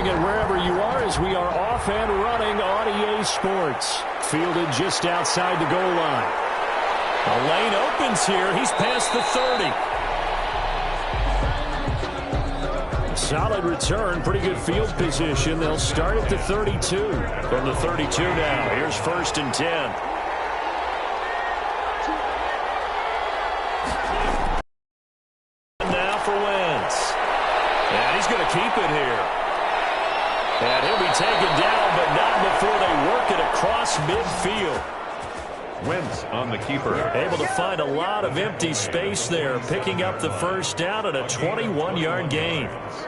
morning and wherever you are as we are off and running on EA Sports. Fielded just outside the goal line. A lane opens here. He's past the 30. Solid return. Pretty good field position. They'll start at the 32. From the 32 now. Here's 1st and 10. Going to keep it here. And he'll be taken down, but not before they work it across midfield. Wentz on the keeper. Able to find a lot of empty space there, picking up the 1st down at a 21-yard gain.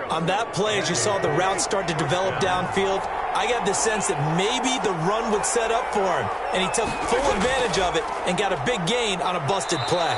On that play, as you saw the route start to develop downfield, I got the sense that maybe the run would set up for him, and he took full advantage of it and got a big gain on a busted play.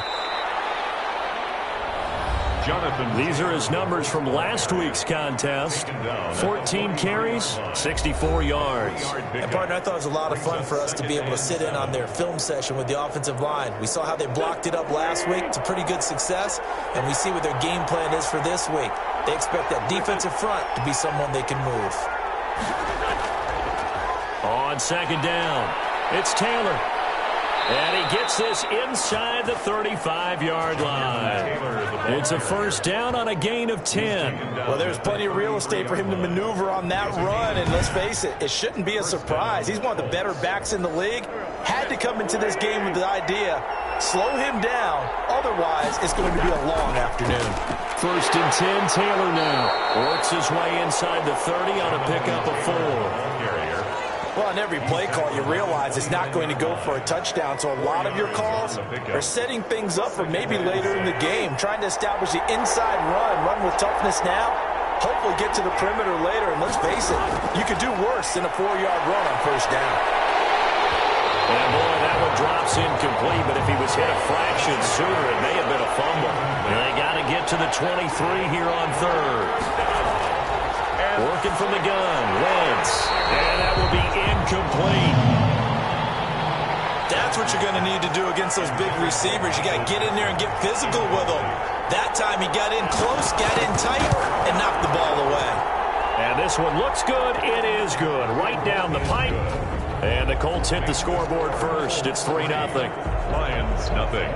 These are his numbers from last week's contest. 14 carries, 64 yards. And, partner, I thought it was a lot of fun for us to be able to sit in on their film session with the offensive line. We saw how they blocked it up last week to pretty good success, and we see what their game plan is for this week. They expect that defensive front to be someone they can move. On 2nd down, it's Taylor. And he gets this inside the 35-yard line. It's a 1st down on a gain of 10. Well, there's plenty of real estate for him to maneuver on that run, and let's face it, it shouldn't be a surprise. He's one of the better backs in the league. Had to come into this game with the idea, slow him down, otherwise it's going to be a long afternoon. 1st and 10, Taylor now. Works his way inside the 30 on a pickup of 4. Well, on every play call, you realize it's not going to go for a touchdown, so a lot of your calls are setting things up for maybe later in the game, trying to establish the inside run with toughness now, hopefully get to the perimeter later, and let's face it, you could do worse than a 4-yard run on 1st down. And boy, that one drops incomplete, but if he was hit a fraction sooner, it may have been a fumble. And they got to get to the 23 here on 3rd. Working from the gun, Wentz, and that will be incomplete. That's what you're going to need to do against those big receivers. You got to get in there and get physical with them. That time he got in close, got in tight, and knocked the ball away. And this one looks good. It is good. Right down the pipe. And the Colts hit the scoreboard first. It's 3-0. Lions, nothing.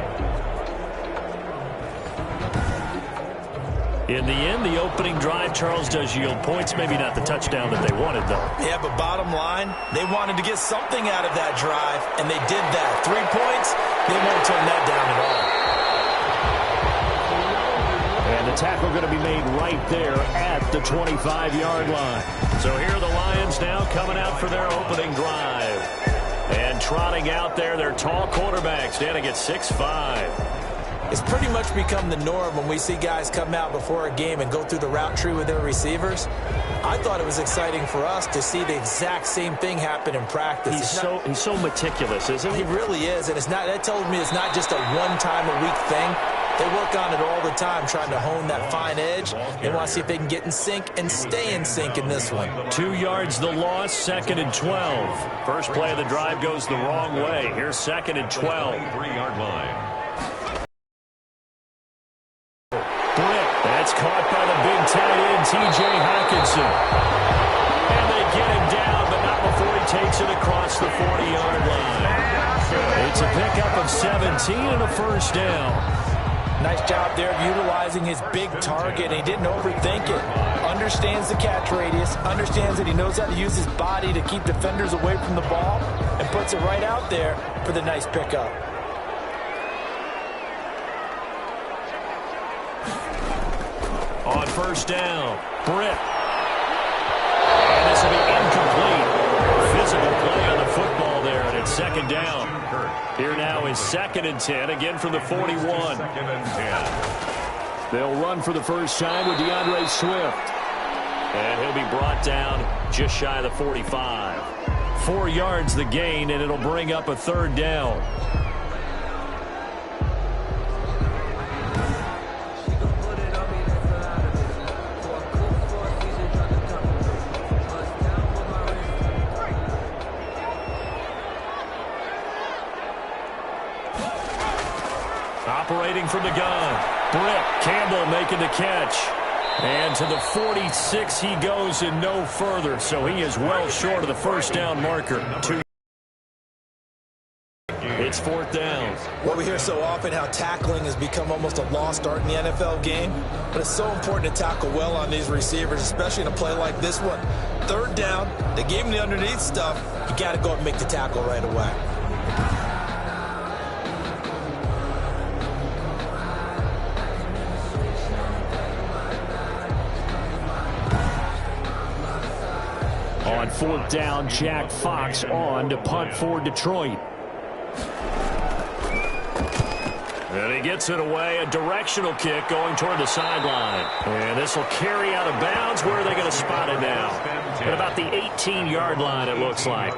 In the end, the opening drive, Charles, does yield points. Maybe not the touchdown that they wanted, though. Yeah, but bottom line, they wanted to get something out of that drive, and they did that. 3 points, they won't turn that down at all. And the tackle going to be made right there at the 25-yard line. So here are the Lions now coming out for their opening drive. And trotting out there, their tall quarterback standing at 6'5". It's pretty much become the norm when we see guys come out before a game and go through the route tree with their receivers. I thought it was exciting for us to see the exact same thing happen in practice. He's so meticulous, isn't he? He really is, and that tells me it's not just a one-time-a-week thing. They work on it all the time, trying to hone that fine edge. They want to see if they can get in sync and stay in sync in this one. 2 yards the loss, 2nd and 12. First play of the drive goes the wrong way. Here's 2nd and 12. 3-yard line. That's caught by the big tight end, T.J. Hawkinson. And they get him down, but not before he takes it across the 40-yard line. It's a pickup of 17 and a 1st down. Nice job there of utilizing his big target. He didn't overthink it. Understands the catch radius, understands that he knows how to use his body to keep defenders away from the ball, and puts it right out there for the nice pickup. On 1st down, Britt. And this will be incomplete. Physical play on the football there, and it's 2nd down. Here now is 2nd and 10, again from the 41. 2nd and 10. They'll run for the first time with DeAndre Swift. And he'll be brought down just shy of the 45. 4 yards the gain, and it'll bring up a 3rd down. Operating from the gun. Britt Campbell making the catch. And to the 46 he goes and no further. So he is well short of the first down marker. It's fourth down. Well, we hear so often how tackling has become almost a lost art in the NFL game. But it's so important to tackle well on these receivers, especially in a play like this one. Third down, they gave him the underneath stuff. You got to go and make the tackle right away. On fourth down, Jack Fox on to punt for Detroit. And he gets it away, a directional kick going toward the sideline. And this will carry out of bounds. Where are they going to spot it now? At about the 18-yard line, it looks like.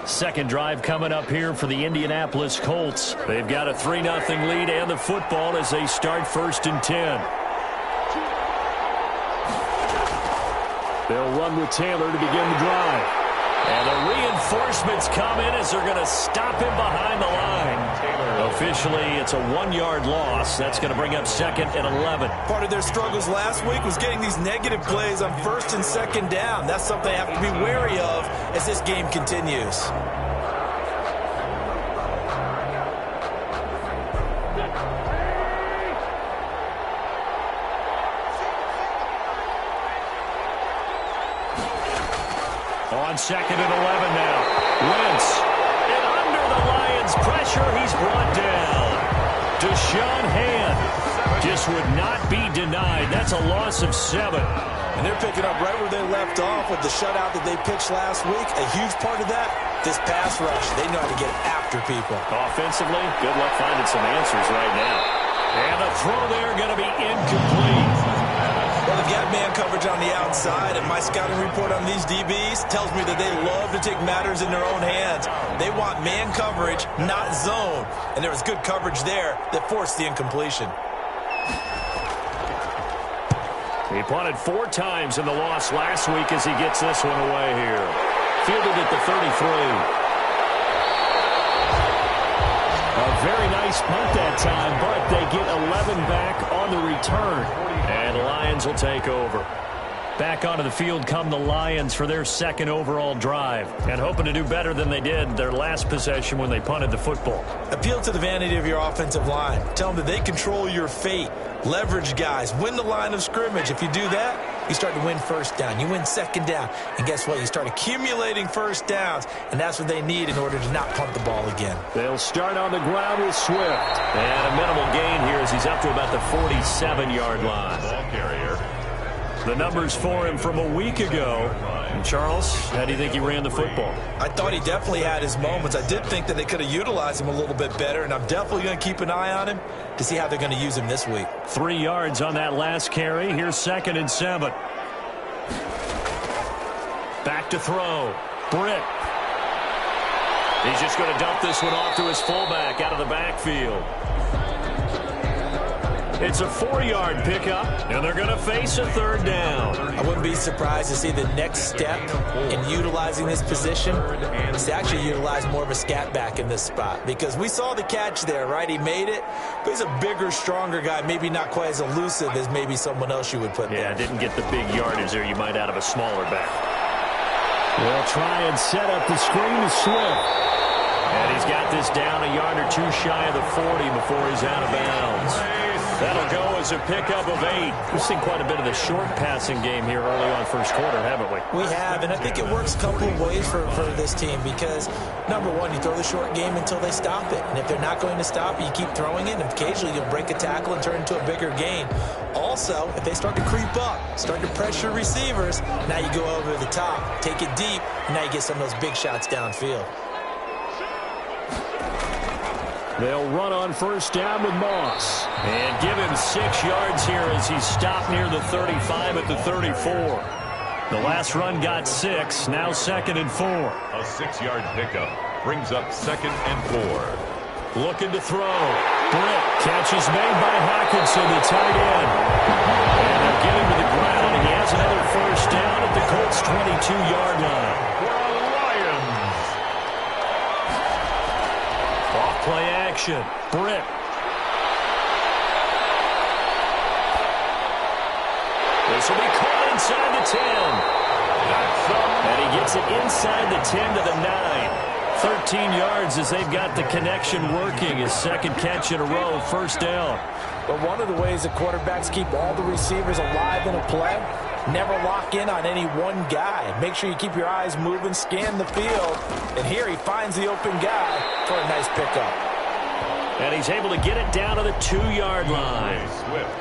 Second drive coming up here for the Indianapolis Colts. They've got a 3-0 lead and the football as they start 1st and 10. They'll run with Taylor to begin the drive. And the reinforcements come in as they're going to stop him behind the line. Officially, it's a 1-yard loss. That's going to bring up 2nd and 11. Part of their struggles last week was getting these negative plays on 1st and 2nd down. That's something they have to be wary of as this game continues. On 2nd and 11 now. Wentz. And under the Lions' pressure, he's brought down. Deshaun Hand just would not be denied. That's a loss of 7. And they're picking up right where they left off with the shutout that they pitched last week. A huge part of that, this pass rush. They know how to get after people. Offensively, good luck finding some answers right now. And the throw there going to be incomplete. Well, they've got man coverage on the outside, and my scouting report on these DBs tells me that they love to take matters in their own hands. They want man coverage, not zone. And there was good coverage there that forced the incompletion. He punted 4 times in the loss last week as he gets this one away here. Fielded at the 33. A very nice punt that time, but they get 11 back on the return. And the Lions will take over. Back onto the field come the Lions for their 2nd overall drive. And hoping to do better than they did their last possession when they punted the football. Appeal to the vanity of your offensive line. Tell them that they control your fate. Leverage guys. Win the line of scrimmage. If you do that, you start to win 1st down. You win 2nd down. And guess what? You start accumulating 1st downs. And that's what they need in order to not punt the ball again. They'll start on the ground with Swift. And a minimal gain here as he's up to about the 47-yard line. Ball carrier. The numbers for him from a week ago. And Charles, how do you think he ran the football? I thought he definitely had his moments. I did think that they could have utilized him a little bit better, and I'm definitely going to keep an eye on him to see how they're going to use him this week. 3 yards on that last carry. Here's 2nd and 7. Back to throw. Britt. He's just going to dump this one off to his fullback out of the backfield. It's a 4-yard pickup, and they're going to face a 3rd down. I wouldn't be surprised to see the next step in utilizing this position is to actually utilize more of a scat back in this spot, because we saw the catch there, right? He made it, but he's a bigger, stronger guy, maybe not quite as elusive as maybe someone else you would put there. Yeah, didn't get the big yardage there you might out of a smaller back. They'll try and set up the screen to Swift. And he's got this down a yard or 2 shy of the 40 before he's out of bounds. That'll go as a pickup of 8. We've seen quite a bit of the short passing game here early on 1st quarter, haven't we? We have, and I think it works a couple of ways for this team because, number one, you throw the short game until they stop it. And if they're not going to stop it, you keep throwing it, and occasionally you'll break a tackle and turn it into a bigger gain. Also, if they start to creep up, start to pressure receivers, now you go over the top, take it deep, and now you get some of those big shots downfield. They'll run on 1st down with Moss. And give him 6 yards here as he's stopped near the 35 at the 34. The last run got 6, now 2nd and 4. A 6-yard pickup brings up 2nd and 4. Looking to throw. Britt. Catch is made by Hawkinson, the tight end. And they'll get him to the ground, and he has another 1st down at the Colts' 22-yard line. Play action. Britt. inside the 10. And he gets it inside the 10 to the 9. 13 yards as they've got the connection working. His second catch in a row, first down. But one of the ways that quarterbacks keep all the receivers alive in a play, never lock in on any one guy. Make sure you keep your eyes moving, scan the field. And here he finds the open guy for a nice pickup. And he's able to get it down to the 2-yard line.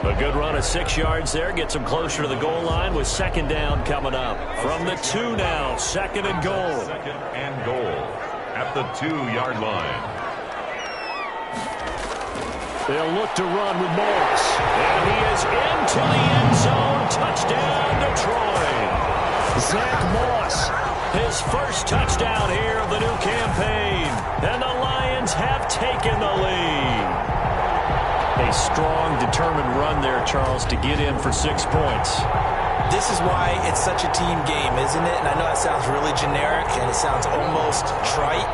A good run of 6 yards there. Gets him closer to the goal line with second down coming up. From the 2 now, second and goal. Second and goal at the 2-yard line. They'll look to run with Morris. And he is into the end zone. Touchdown, Detroit. Zach Moss, his first touchdown here of the new campaign. And the Lions have taken the lead. A strong, determined run there, Charles, to get in for 6 points. This is why it's such a team game, isn't it? And I know that sounds really generic and it sounds almost trite,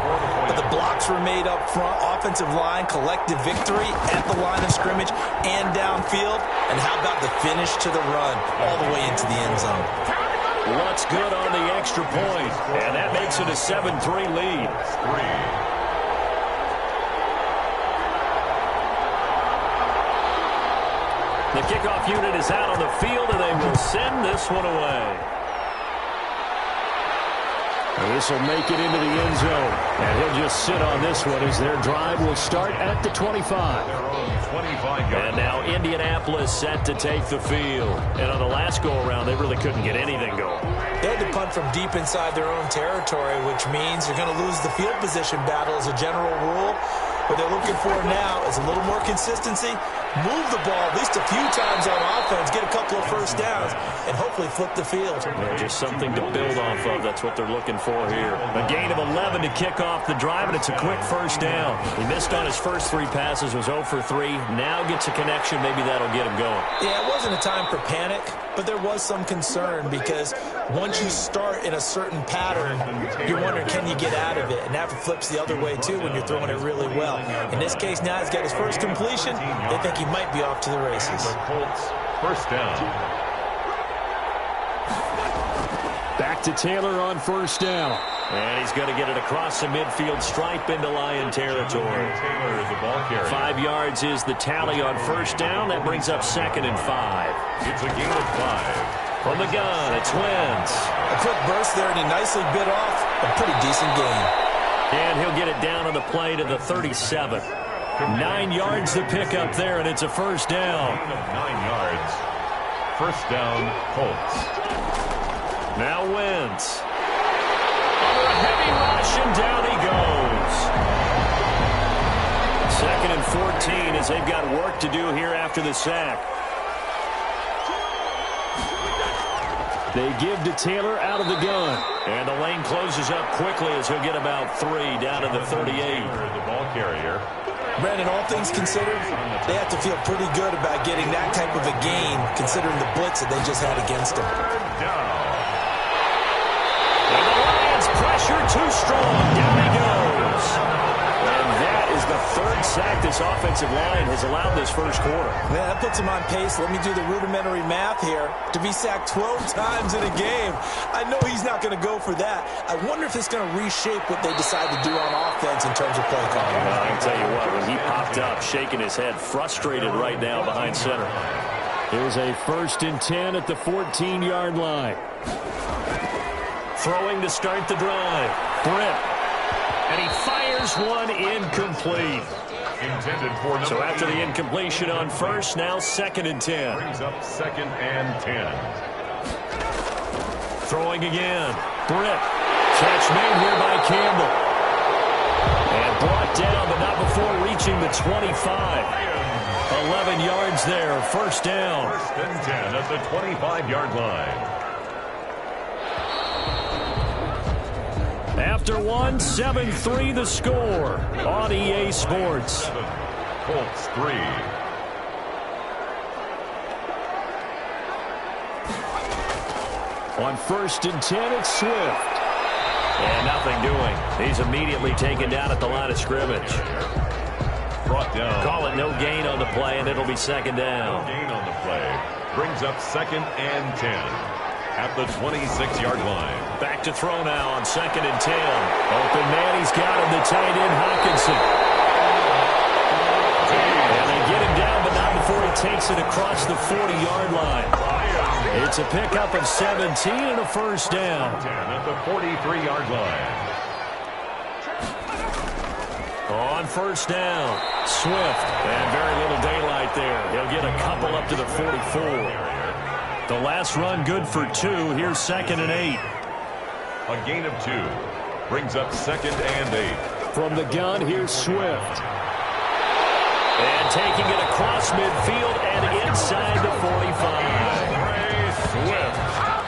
but the blocks were made up front, offensive line, collective victory at the line of scrimmage and downfield. And how about the finish to the run all the way into the end zone? What's good on the extra point? And that makes it a 7-3 lead. The kickoff unit is out on the field, and they will send this one away. And this will make it into the end zone. And he'll just sit on this one as their drive will start at the 25. And now Indianapolis set to take the field. And on the last go-around, they really couldn't get anything going. They had to punt from deep inside their own territory, which means they're going to lose the field position battle as a general rule. What they're looking for now is a little more consistency, move the ball at least a few times on offense, get a couple of first downs, and hopefully flip the field. Yeah, just something to build off of. That's what they're looking for here. A gain of 11 to kick off the drive, and it's a quick first down. He missed on his first 3 passes, was 0 for 3. Now gets a connection. Maybe that'll get him going. Yeah, it wasn't a time for panic, but there was some concern because once you start in a certain pattern, you're wondering, can you get out of it? And that flips the other way, too, when you're throwing it really well. In this case, now he's got his first completion. They think he might be off to the races. The Colts, first down. Back to Taylor on first down. And he's going to get it across the midfield stripe into Lion territory. Taylor is the ball carrier. 5 yards is the tally on first down. That brings up second and 5. It's a gain of 5. From the gun, it's Wentz. A quick burst there, and he nicely bit off a pretty decent gain. And he'll get it down on the play to the 37. 9 yards to pick up there, and it's a first down. 9 yards. First down, Colts. Now Wentz. Under a heavy rush, and down he goes. Second and 14 as they've got work to do here after the sack. They give to Taylor out of the gun. And the lane closes up quickly as he'll get about 3 down to the 38. The ball carrier. Brandon, all things considered, they have to feel pretty good about getting that type of a gain, considering the blitz that they just had against them. And the Lions pressure too strong. Down he goes. And that is the 3rd sack this offensive line has allowed this first quarter. Man, that puts him on pace. Let me do the rudimentary math here. To be sacked 12 times in a game, I know he's not going to go for that. I wonder if it's going to reshape what they decide to do on offense in terms of play calling. Well, I can tell you what, when he popped up, shaking his head, frustrated right now behind center. Here's a 1st and 10 at the 14-yard line. Throwing to start the drive. Britt. And he fires one incomplete. Intended for so after the incompletion on first, now 2nd and 10. Brings up 2nd and 10. Throwing again. Britt. Catch made here by Campbell. And brought down, but not before reaching the 25. 11 yards there. First down. 1st and 10 at the 25-yard line. After 7-3 the score on EA Sports. Colts 3. On 1st and 10, it's Swift. And nothing doing. He's immediately taken down at the line of scrimmage. Brought down. Call it no gain on the play, and it'll be 2nd down. No gain on the play. Brings up 2nd and 10. at the 26-yard line. Back to throw now on 2nd and 10. Open man, he's got him, the tight end, Hockenson. And they get him down, but not before he takes it across the 40-yard line. It's a pickup of 17 and a first down. At the 43-yard line. On first down, Swift. And very little daylight there. He'll get a couple up to the 44. The last run good for 2. Here's 2nd and 8. A gain of 2. Brings up 2nd and 8. From the gun, here's Swift. And taking it across midfield and inside the 45. Swift.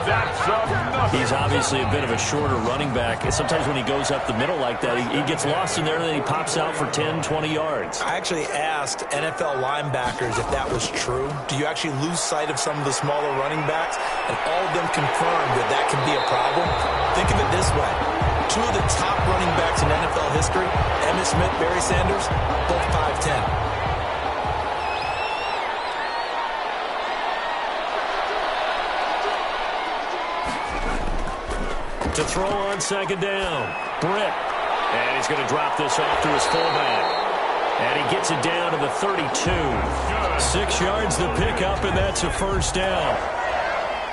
That's enough. He's obviously a bit of a shorter running back. Sometimes when he goes up the middle like that, he gets lost in there and then he pops out for 10, 20 yards. I actually asked NFL linebackers if that was true. Do you actually lose sight of some of the smaller running backs? And all of them confirmed that that can be a problem. Think of it this way. 2 of the top running backs in NFL history, Emmitt Smith, Barry Sanders, both 5'10". To throw on 2nd down, Britt. And he's going to drop this off to his fullback. And he gets it down to the 32. 6 yards the pickup, and that's a first down.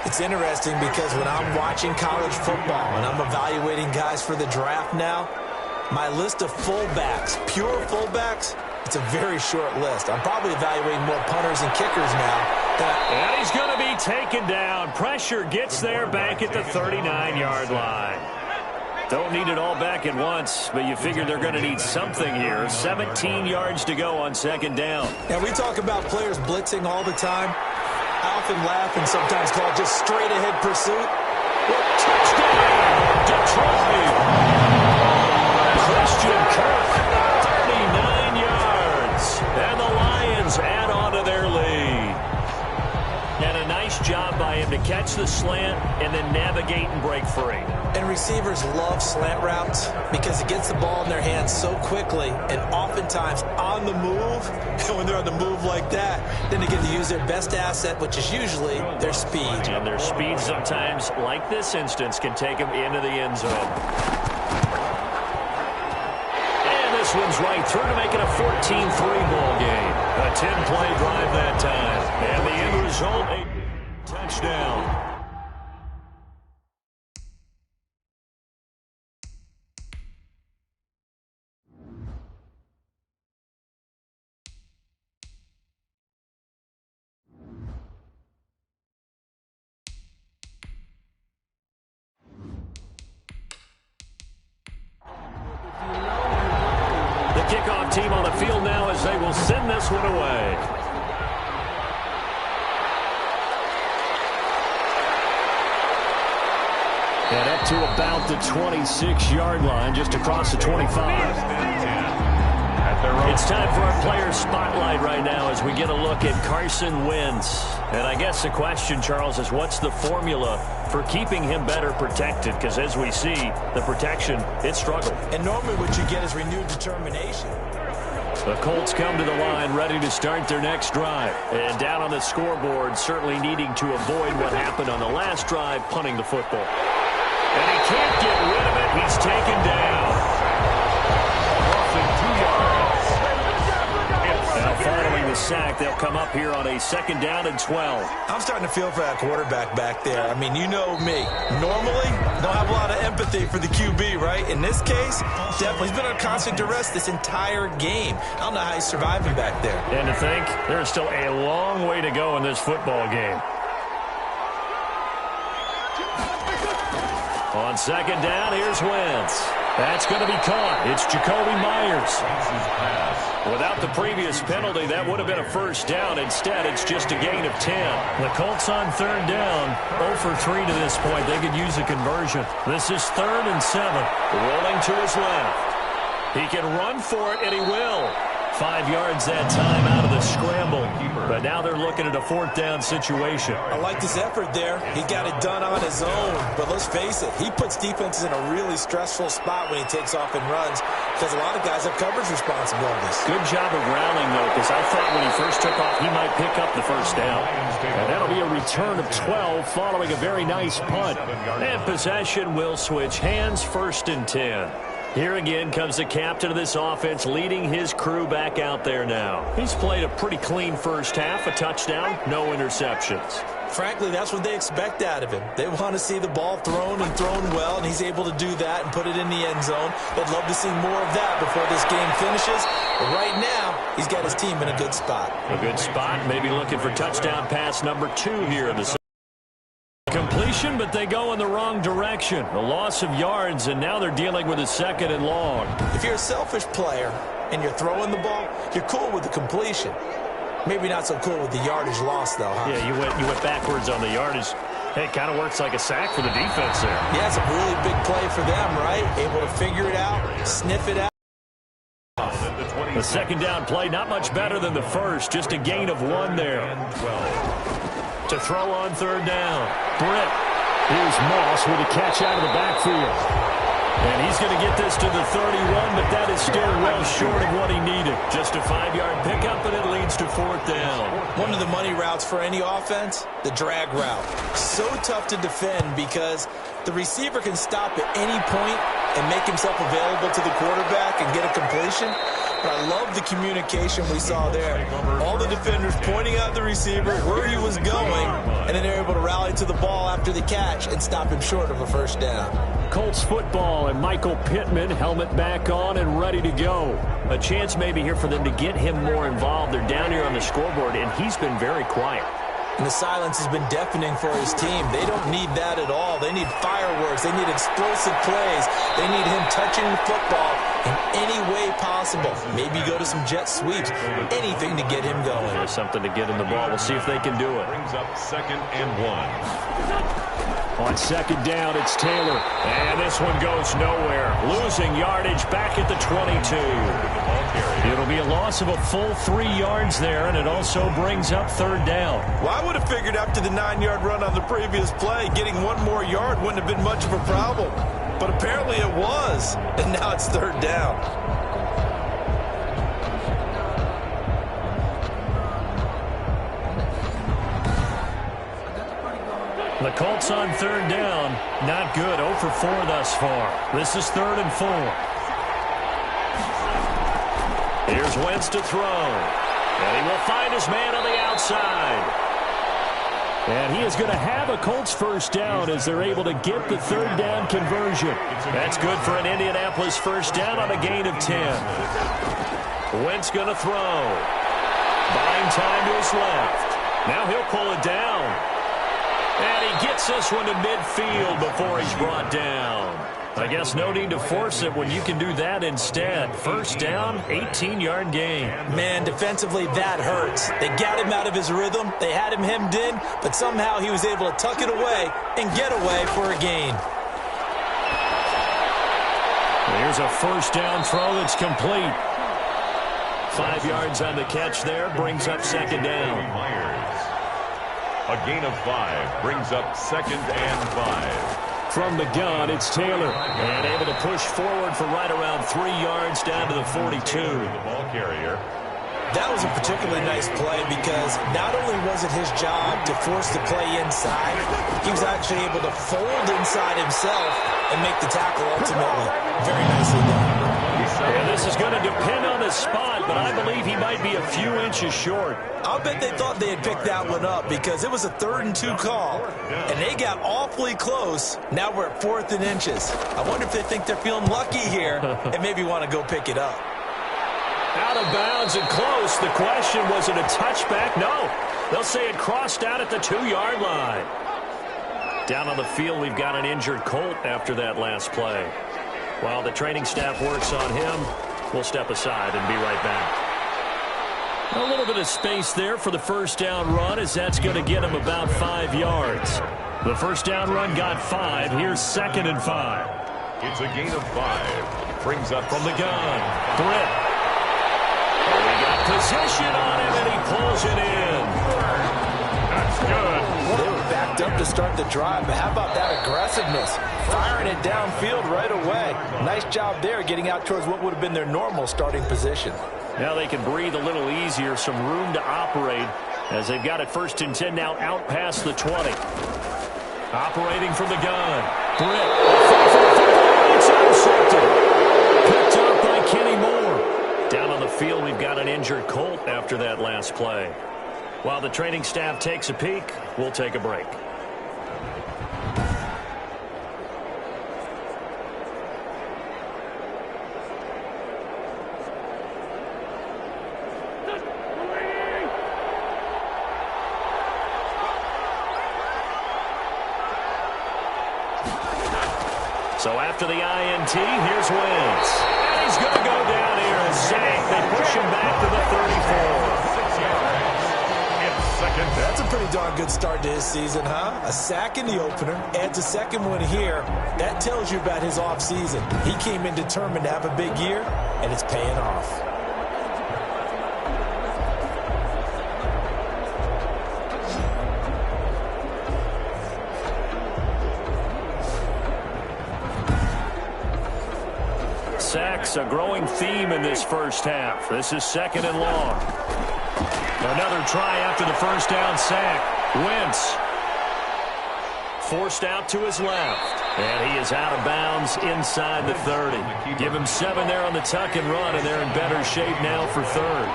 It's interesting because when I'm watching college football and I'm evaluating guys for the draft now, my list of fullbacks, pure fullbacks, it's a very short list. I'm probably evaluating more punters and kickers now. And he's going to be taken down. Pressure gets there back at the 39-yard line. Don't need it all back at once, but you figure they're going to need something here. 17 yards to go on 2nd down. And we talk about players blitzing all the time. I often laugh and sometimes call it just straight-ahead pursuit. Touchdown, Detroit! Christian Kirk, 39 yards. And the Lions add on to their lead. And a nice job by him to catch the slant and then navigate and break free. And receivers love slant routes because it gets the ball in their hands so quickly and oftentimes on the move. And when they're on the move like that, then they get to use their best asset, which is usually their speed. And their speed sometimes, like this instance, can take them into the end zone. And this one's right through to make it a 14-3 ball game. A 10-play drive that time. And the end result, a touchdown. Kickoff team on the field now as they will send this one away. And up to about the 26-yard line, just across the 25. It's time for our player spotlight right now as we get a look at Carson Wentz. And I guess the question, Charles, is what's the formula for keeping him better protected? Because as we see, the protection, it struggled. And normally what you get is renewed determination. The Colts come to the line ready to start their next drive. And down on the scoreboard, certainly needing to avoid what happened on the last drive, punting the football. And he can't get rid of it. He's taken down. Now following the sack, they'll come up here on a 2nd down and 12. I'm starting to feel for that quarterback back there. I mean, you know me. Normally, don't have a lot of empathy for the QB, right? In this case, definitely. He's been under constant duress this entire game. I don't know how he's surviving back there. And to think, there's still a long way to go in this football game. On 2nd down, here's Wentz. That's going to be caught. It's Jacoby Myers. Without the previous penalty, that would have been a first down. Instead, it's just a gain of 10. The Colts on 3rd down, 0 for 3 to this point. They could use a conversion. This is 3rd and 7. Rolling to his left. He can run for it, and he will. 5 yards that time out of the scramble. But now they're looking at a 4th down situation. I liked his effort there. He got it done on his own. But let's face it, he puts defenses in a really stressful spot when he takes off and runs. because a lot of guys have coverage responsibilities. Good job of rallying, though, because I thought when he first took off, he might pick up the first down. And that'll be a return of 12 following a very nice punt. And possession will switch hands, 1st and 10. Here again comes the captain of this offense leading his crew back out there now. He's played a pretty clean first half, a touchdown, no interceptions. Frankly, that's what they expect out of him. They want to see the ball thrown and thrown well, and he's able to do that and put it in the end zone. They'd love to see more of that before this game finishes. But right now, he's got his team in a good spot. A good spot, maybe looking for touchdown pass number 2 here in the completion, but they go in the wrong direction. A loss of yards, and now they're dealing with a 2nd and long. If you're a selfish player and you're throwing the ball, you're cool with the completion. Maybe not so cool with the yardage loss, though, huh? Yeah, you went backwards on the yardage. Hey, it kind of works like a sack for the defense there. Yeah, it's a really big play for them, right? Able to figure it out, sniff it out. The 2nd down play, not much better than the first. Just a gain of 1 there. To throw on 3rd down. Britt. Here's Moss with a catch out of the backfield. And he's going to get this to the 31, but that is still well short of what he needed. Just a 5-yard pickup, and it leads to 4th down. One of the money routes for any offense, the drag route. So tough to defend because the receiver can stop at any point and make himself available to the quarterback and get a completion. But I love the communication we saw there. All the defenders pointing out the receiver, where he was going, and then they're able to rally to the ball after the catch and stop him short of a 1st down. Colts football, and Michael Pittman, helmet back on and ready to go. A chance maybe here for them to get him more involved. They're down here on the scoreboard, and he's been very quiet. And the silence has been deafening for his team. They don't need that at all. They need fireworks. They need explosive plays. They need him touching the football in any way possible. Maybe go to some jet sweeps. Anything to get him going. There's something to get him the ball. We'll see if they can do it. Brings up 2nd and 1. On 2nd down, it's Taylor. And this one goes nowhere. Losing yardage back at the 22. It'll be a loss of a full 3 yards there, and it also brings up 3rd down. Well, I would have figured after the 9-yard run on the previous play, getting 1 more yard wouldn't have been much of a problem. But apparently it was, and now it's 3rd down. The Colts on 3rd down. Not good. 0 for 4 thus far. This is 3rd and 4. Here's Wentz to throw. And he will find his man on the outside. And he is going to have a Colts 1st down as they're able to get the 3rd down conversion. That's good for an Indianapolis 1st down on a gain of 10. Wentz going to throw. Buying time to his left. Now he'll pull it down. And he gets this one to midfield before he's brought down. I guess no need to force it when you can do that instead. 1st down, 18-yard gain. Man, defensively, that hurts. They got him out of his rhythm. They had him hemmed in, but somehow he was able to tuck it away and get away for a gain. Here's a 1st down throw that's complete. 5 yards on the catch there, brings up 2nd down. A gain of 5 brings up 2nd and 5. From the gun, it's Taylor. And able to push forward for right around 3 yards down to the 42. The ball carrier. That was a particularly nice play because not only was it his job to force the play inside, he was actually able to fold inside himself and make the tackle ultimately. Very nicely done. And this is going to depend on the spot, but I believe he might be a few inches short. I'll bet they thought they had picked that one up because it was a 3rd and 2 call, and they got awfully close. Now we're at 4th and inches. I wonder if they think they're feeling lucky here and maybe want to go pick it up. Out of bounds and close. The question, was it a touchback? No. They'll say it crossed out at the 2-yard line. Down on the field, we've got an injured Colt after that last play. While the training staff works on him, we'll step aside and be right back. A little bit of space there for the 1st down run as that's going to get him about 5 yards. The 1st down run got 5. Here's 2nd and 5. It's a gain of 5. Brings up from the gun. Britt. Oh, he got possession on him and he pulls it in. That's good. They were backed up to start the drive, but how about that aggressiveness? Firing it downfield right away. Nice job there getting out towards what would have been their normal starting position. Now they can breathe a little easier, some room to operate as they've got it 1st and 10 now out past the 20. Operating from the gun. Britt. It's intercepted. Picked up by Kenny Moore. Down on the field, we've got an injured Colt after that last play. While the training staff takes a peek, we'll take a break. So after the INT, here's Wentz. And he's going to go down here and sack. They push him back to the 34. 6 yards. Second. That's a pretty darn good start to his season, huh? A sack in the opener, adds a second one here. That tells you about his offseason. He came in determined to have a big year, and it's paying off. Sacks, a growing theme in this first half. This is 2nd and long. Another try after the first down sack. Wentz forced out to his left. And he is out of bounds inside the 30. Give him 7 there on the tuck and run, and they're in better shape now for 3rd.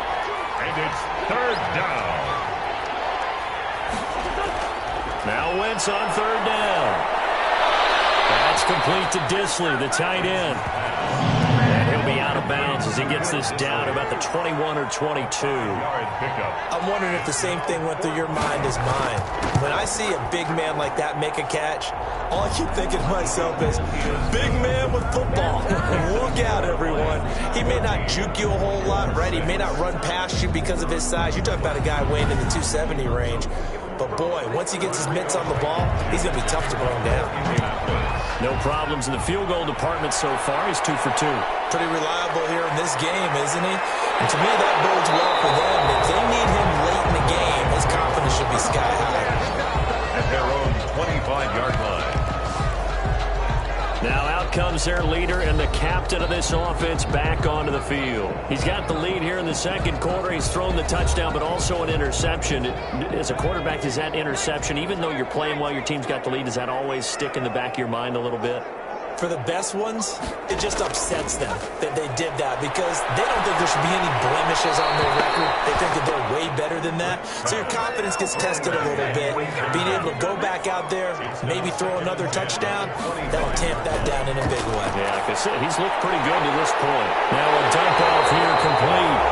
And it's 3rd down. Now Wentz on 3rd down. That's complete to Disley, the tight end. Be out of bounds as he gets this down about the 21 or 22. I'm wondering if the same thing went through your mind as mine. When I see a big man like that make a catch, all I keep thinking to myself is, big man with football. Look out, everyone. He may not juke you a whole lot, right? He may not run past you because of his size. You're talking about a guy weighing in the 270 range. But, boy, once he gets his mitts on the ball, he's going to be tough to bring down. No problems in the field goal department so far. He's 2 for 2. Pretty reliable here in this game, isn't he? And to me, that bodes well for them. If they need him late in the game, his confidence should be sky high. At their own 25-yard line. Now out comes their leader and the captain of this offense back onto the field. He's got the lead here in the 2nd quarter. He's thrown the touchdown, but also an interception. As a quarterback, does that interception, even though you're playing while your team's got the lead, does that always stick in the back of your mind a little bit? For the best ones, it just upsets them that they did that because they don't think there should be any blemishes on their record. They think that they're way better than that. So your confidence gets tested a little bit. Being able to go back out there, maybe throw another touchdown, that'll tamp that down in a big way. Yeah, like I said, he's looked pretty good to this point. Now a dump off here complete.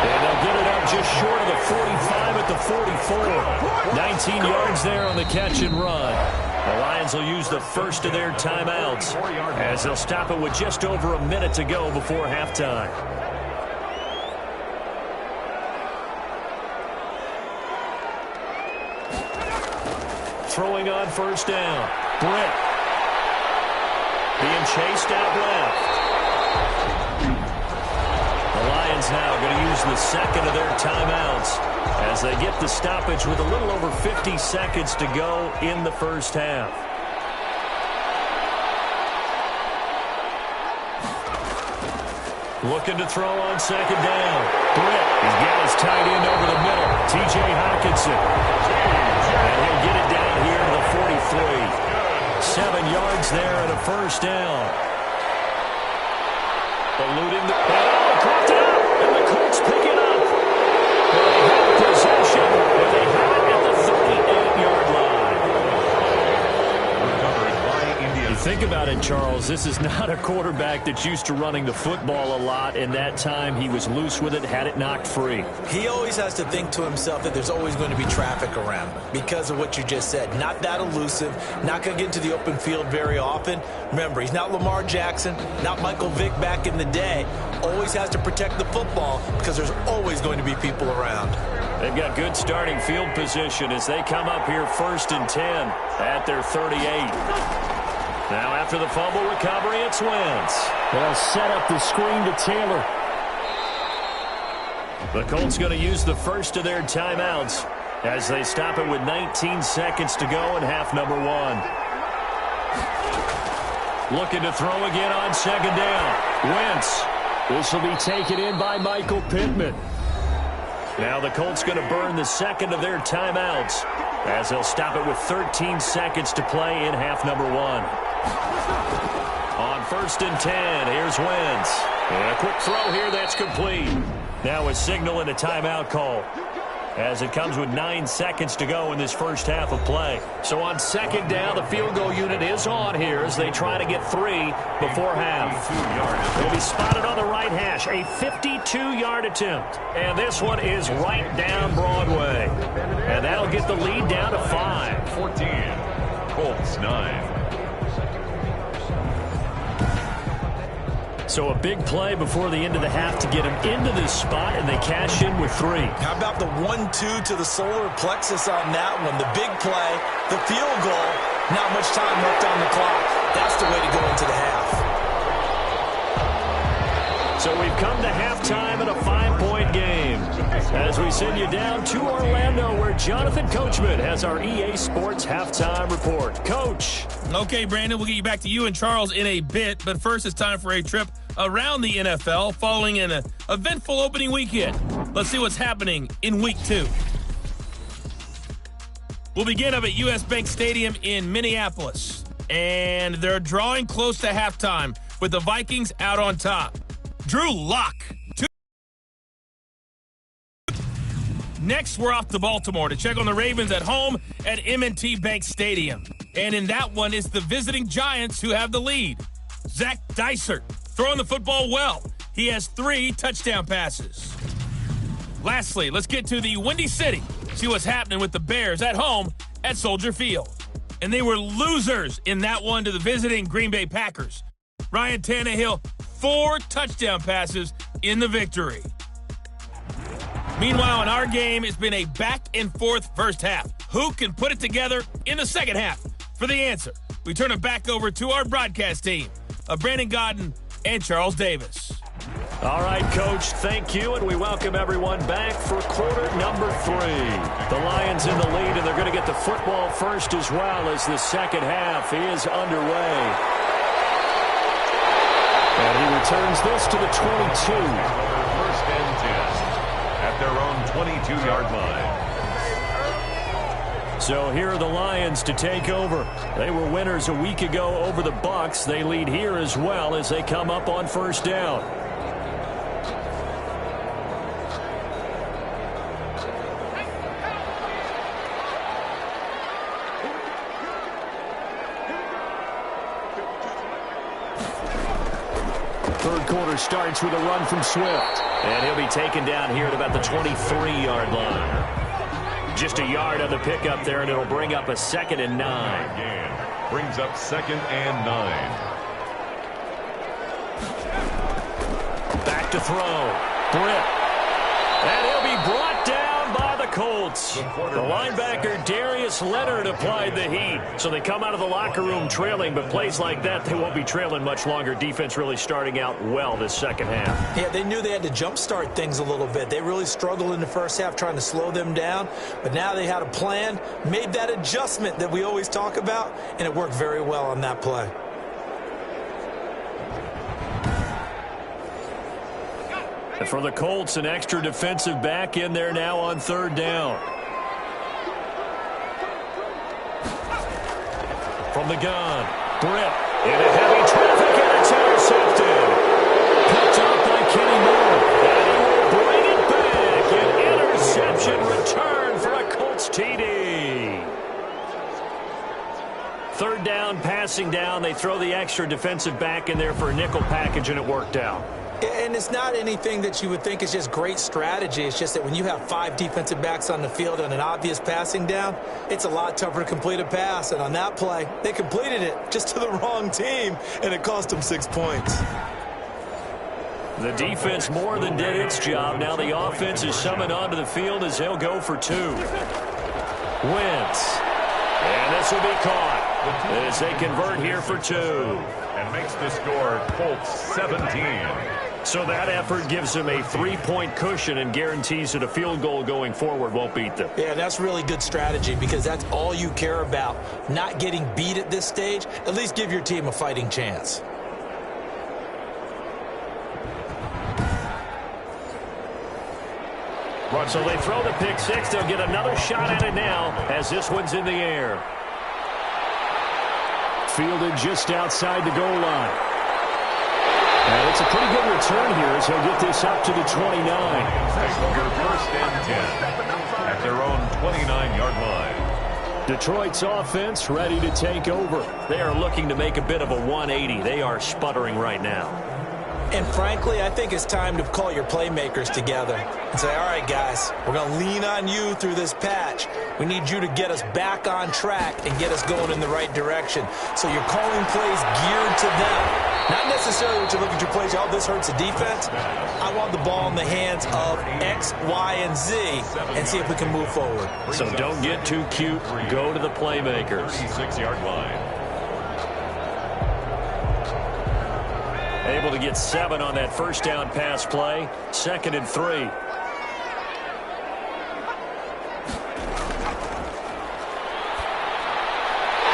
And they'll get it up just short of the 45 at the 44. 19 yards there on the catch and run. The Lions will use the first of their timeouts as they'll stop it with just over a minute to go before halftime. Throwing on 1st down. Britt. Being chased out left. The Lions now going to use the 2nd of their timeouts as they get the stoppage with a little over 50 seconds to go in the first half. Looking to throw on 2nd down. Britt, he's got his tight end over the middle. T.J. Hockenson. And he'll get it down here to the 43. 7 yards there and a 1st down. Eluding the... caught it up, and the Colts pick it up. They have possession, and they have it at the 38-yard line. Recovered by India. You think about it, Charles, this is not a quarterback that's used to running the football a lot, and that time he was loose with it, had it knocked free. He always has to think to himself that there's always going to be traffic around because of what you just said. Not that elusive, not going to get into the open field very often. Remember, he's not Lamar Jackson, not Michael Vick back in the day. Always has to protect the football because there's always going to be people around. They've got good starting field position as they come up here 1st and 10 at their 38. Now after the fumble recovery, it's Wentz. They'll set up the screen to Taylor. The Colts going to use the first of their timeouts as they stop it with 19 seconds to go in half number 1. Looking to throw again on second down. Wentz. This will be taken in by Michael Pittman. Now the Colts going to burn the second of their timeouts as they'll stop it with 13 seconds to play in half number 1. On 1st and 10, here's Wentz. And a quick throw here that's complete. Now a signal and a timeout call, as it comes with 9 seconds to go in this first half of play. So on second down, the field goal unit is on here as they try to get 3 before half. They'll be spotted on the right hash, a 52-yard attempt. And this one is right down Broadway. And that'll get the lead down to 5. 14, Colts 9. So a big play before the end of the half to get them into this spot, and they cash in with 3. How about the 1-2 to the solar plexus on that one? The big play, the field goal, not much time left on the clock. That's the way to go into the half. So we've come to halftime in a 5-point game as we send you down to Orlando, where Jonathan Coachman has our EA Sports halftime report. Coach. Okay, Brandon, we'll get you back to you and Charles in a bit, but first it's time for a trip around the NFL following an eventful opening weekend. Let's see what's happening in Week 2. We'll begin up at U.S. Bank Stadium in Minneapolis, and they're drawing close to halftime with the Vikings out on top. Drew Lock. Next, we're off to Baltimore to check on the Ravens at home at M&T Bank Stadium. And in that one, it's the visiting Giants who have the lead. Zach Dysert throwing the football well. He has 3 touchdown passes. Lastly, let's get to the Windy City. See what's happening with the Bears at home at Soldier Field. And they were losers in that one to the visiting Green Bay Packers. Ryan Tannehill, 4 touchdown passes in the victory. Meanwhile, in our game, it's been a back-and-forth first half. Who can put it together in the second half? For the answer, we turn it back over to our broadcast team of Brandon Godden and Charles Davis. All right, Coach, thank you, and we welcome everyone back for quarter number 3. The Lions in the lead, and they're going to get the football first as well as the second half is underway. And he returns this to the 22. First and 10 at their own 22-yard line. So here are the Lions to take over. They were winners a week ago over the Bucs. They lead here as well as they come up on first down. Third quarter starts with a run from Swift. And he'll be taken down here at about the 23-yard line. Just a yard on the pickup there, and it'll bring up a 2nd and 9. Again, brings up 2nd and 9. Back to throw. Britt. And he'll be brought down by the Colts. The linebacker Darius Leonard applied the heat. So they come out of the locker room trailing, but plays like that, they won't be trailing much longer. Defense really starting out well this second half. Yeah, they knew they had to jumpstart things a little bit. They really struggled in the first half trying to slow them down, but now they had a plan, made that adjustment that we always talk about, and it worked very well on that play. And for the Colts, an extra defensive back in there now on third down. From the gun, Britt into heavy traffic, and it's intercepted. Picked up by Kenny Moore. And he will bring it back. An interception return for a Colts TD. Third down, passing down. They throw the extra defensive back in there for a nickel package, and it worked out. And it's not anything that you would think is just great strategy. It's just that when you have 5 defensive backs on the field and an obvious passing down, it's a lot tougher to complete a pass. And on that play, they completed it just to the wrong team, and it cost them 6 points. The defense more than did its job. Now the offense is summoned onto the field as they'll go for 2. Wentz. And this will be caught as they convert here for 2. And makes the score Colts 17. So that effort gives him a 3-point cushion and guarantees that a field goal going forward won't beat them. Yeah, that's really good strategy because that's all you care about. Not getting beat at this stage. At least give your team a fighting chance. So they throw the pick six. They'll get another shot at it now as this one's in the air. Fielded just outside the goal line. And it's a pretty good return here as he'll get this up to the 29. Your first and 10 at their own 29-yard line. Detroit's offense ready to take over. They are looking to make a bit of a 180. They are sputtering right now. And frankly, I think it's time to call your playmakers together and say, all right, guys, we're going to lean on you through this patch. We need you to get us back on track and get us going in the right direction. So you're calling plays geared to them. Not necessarily when you look at your plays, oh, this hurts the defense. I want the ball in the hands of X, Y, and Z and see if we can move forward. So don't get too cute. Go to the playmakers. 36-yard line. Able to get 7 on that first down pass play. 2nd and 3.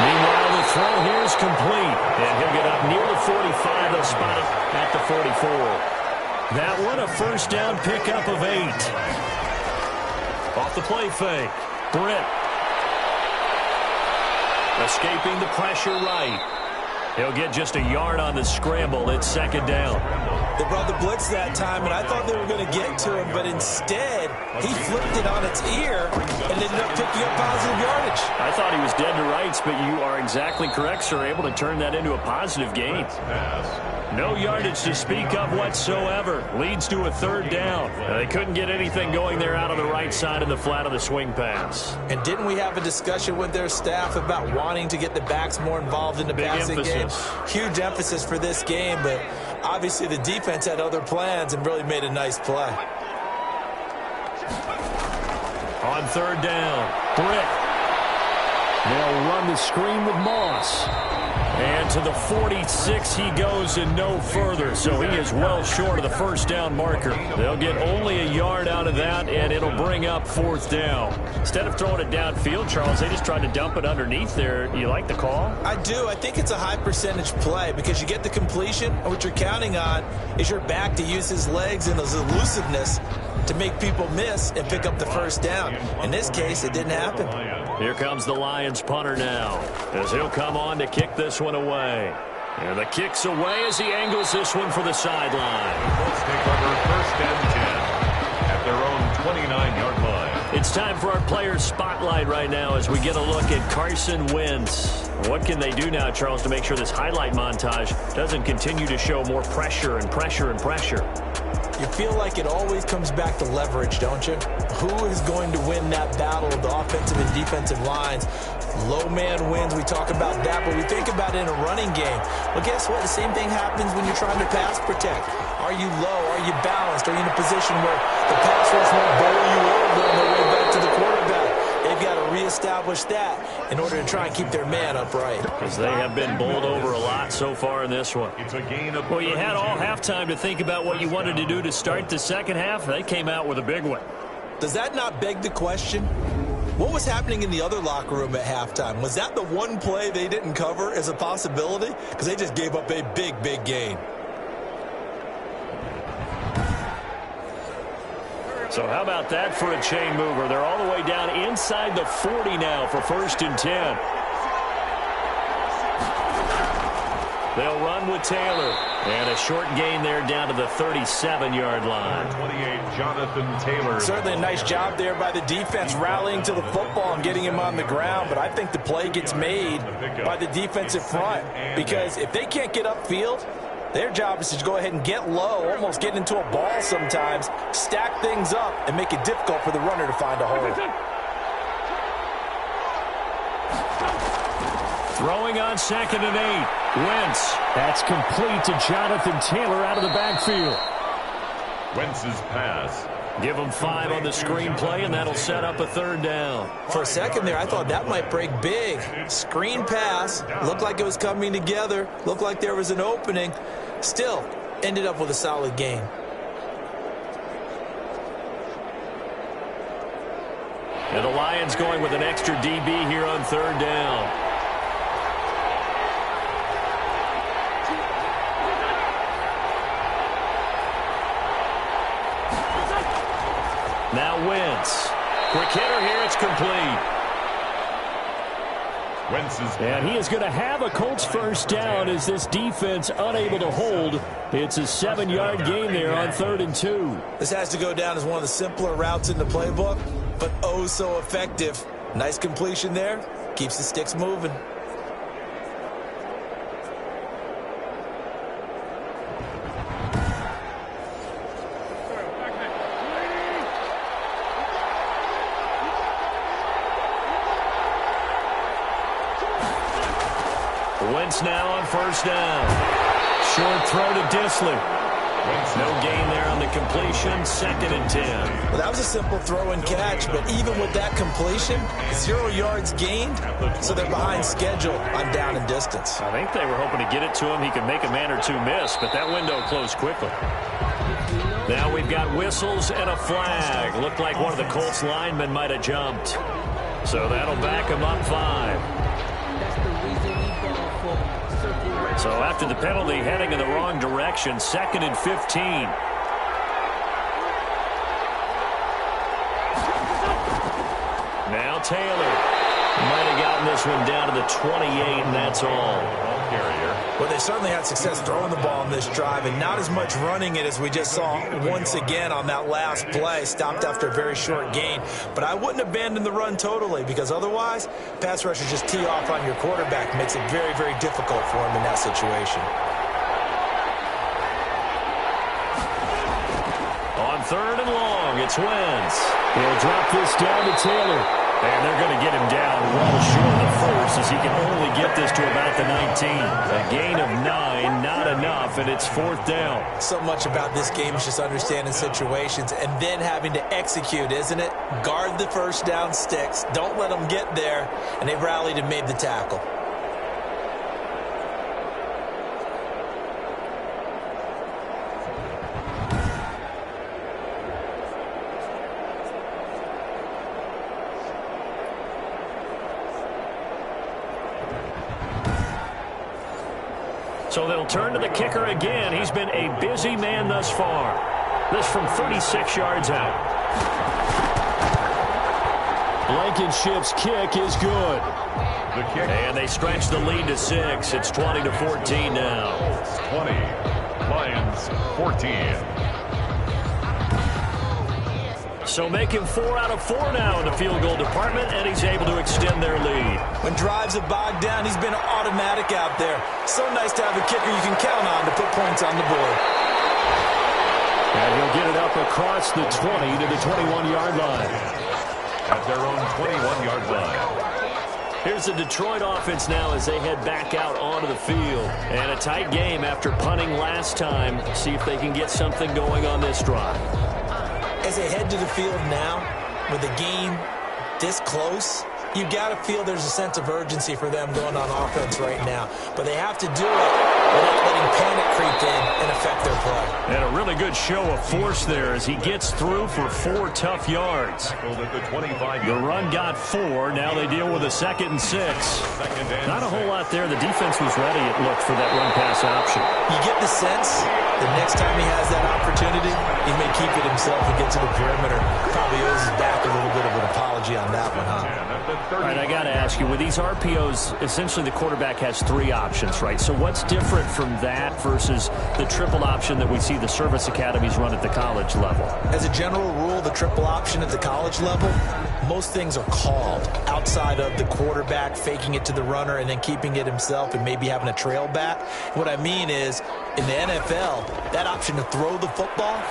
Meanwhile, the throw here is complete. And he'll get up near the 45. They'll spot it at the 44. That one a first down pickup of 8. Off the play fake. Britt. Escaping the pressure right. He'll get just a yard on the scramble. It's 2nd down. They brought the blitz that time, and I thought they were going to get to him, but instead, he flipped it on its ear and ended up picking up positive yardage. I thought he was dead to rights, but you are exactly correct, sir. Able to turn that into a positive gain. No yardage to speak of whatsoever. Leads to a 3rd down. They couldn't get anything going there out of the right side of the flat of the swing pass. And didn't we have a discussion with their staff about wanting to get the backs more involved in the passing game? Huge emphasis for this game, but obviously the defense had other plans and really made a nice play. On 3rd down, Britt. They'll run the screen with Moss. And to the 46 he goes and no further, so he is well short of the first down marker. They'll get only a yard out of that, and it'll bring up 4th down. Instead of throwing it downfield, Charles, they just tried to dump it underneath there. You like the call? I do. I think it's a high percentage play because you get the completion, and what you're counting on is your back to use his legs and his elusiveness to make people miss and pick up the first down. In this case, it didn't happen. Here comes the Lions punter now as he'll come on to kick this one away. And the kick's away as he angles this one for the sideline. Let's take over 1st and 10 at their own 29-yard line. It's time for our players' spotlight right now as we get a look at Carson Wentz. What can they do now, Charles, to make sure this highlight montage doesn't continue to show more pressure and pressure and pressure? You feel like it always comes back to leverage, don't you? Who is going to win that battle of the offensive and defensive lines? Low man wins. We talk about that, but we think about it in a running game. Well, guess what? The same thing happens when you're trying to pass protect. Are you low? Are you balanced? Are you in a position where the pass rush won't bowl you over on their way back to the quarterback? They've got to reestablish that in order to try and keep their man upright. Because they have been bowled over a lot so far in this one. It's a gain of well, you had all halftime to think about what you wanted to do to start the second half. They came out with a big one. Does that not beg the question? What was happening in the other locker room at halftime? Was that the one play they didn't cover as a possibility? Because they just gave up a big, big gain. So how about that for a chain mover? They're all the way down inside the 40 now for 1st and 10. They'll run with Taylor. And a short gain there down to the 37-yard line. 28, Jonathan Taylor. Certainly a nice job there by the defense rallying to the football and getting him on the ground. But I think the play gets made by the defensive front. Because if they can't get upfield, their job is to go ahead and get low, almost get into a ball sometimes, stack things up, and make it difficult for the runner to find a hole. Throwing on 2nd and 8. Wentz. That's complete to Jonathan Taylor out of the backfield. Wentz's pass. Give him 5 on the screenplay, and that'll set up a 3rd down. For a second there, I thought that might break big. Screen pass. Looked like it was coming together. Looked like there was an opening. Still, ended up with a solid gain. And the Lions going with an extra DB here on third down. Now Wentz. Quick hitter here, it's complete. And he is going to have a Colts first down as this defense unable to hold. It's a 7-yard gain there on 3rd and 2. This has to go down as one of the simpler routes in the playbook, but oh so effective. Nice completion there. Keeps the sticks moving. Wentz now on first down. Short throw to Disley. No gain there on the completion. 2nd and 10. Well, that was a simple throw and catch, but even with that completion, 0 yards gained, so they're behind schedule on down and distance. I think they were hoping to get it to him. He could make a man or two miss, but that window closed quickly. Now we've got whistles and a flag. Looked like one of the Colts linemen might have jumped. So that'll back him up 5. So after the penalty, heading in the wrong direction, 2nd and 15. Now Taylor might have gotten this one down to the 28, and that's all. Well, they certainly had success throwing the ball on this drive, and not as much running it as we just saw once again on that last play. Stopped after a very short gain. But I wouldn't abandon the run totally, because otherwise, pass rushers just tee off on your quarterback. Makes it very, very difficult for him in that situation. On 3rd and long, it's Wentz. He'll drop this down to Taylor. And they're going to get him down well short of the first, as he can only get this to about the 19. A gain of 9, not enough, and it's 4th down. So much about this game is just understanding situations and then having to execute, isn't it? Guard the first down sticks. Don't let them get there. And they rallied and made the tackle. So they'll turn to the kicker again. He's been a busy man thus far. This from 36 yards out. Blankenship's kick is good. And they stretch the lead to 6. It's 20-14 now. 20. Lions 14. So making 4 out of 4 now in the field goal department, and he's able to extend their lead. When drives have bogged down, he's been automatic out there. So nice to have a kicker you can count on to put points on the board. And he'll get it up across the 20 to the 21-yard line. At their own 21-yard line. Here's the Detroit offense now as they head back out onto the field. And a tight game after punting last time. See if they can get something going on this drive. As they head to the field now, with the game this close, you got to feel there's a sense of urgency for them going on offense right now. But they have to do it without letting panic creep in and affect their play. And a really good show of force there as he gets through for 4 tough yards. The run got 4. Now they deal with a 2nd and 6. Not a whole lot there. The defense was ready, it looked, for that run-pass option. You get the sense the next time he has that opportunity, he may keep it himself and get to the perimeter. Probably owes his back a little bit of an apology on that one, huh? All right, I got to ask you, with these RPOs, essentially the quarterback has 3 options, right? So what's different from that versus the triple option that we see the service academies run at the college level? As a general rule, the triple option at the college level, most things are called outside of the quarterback faking it to the runner and then keeping it himself and maybe having a trail back. What I mean is, in the NFL, that option to throw the football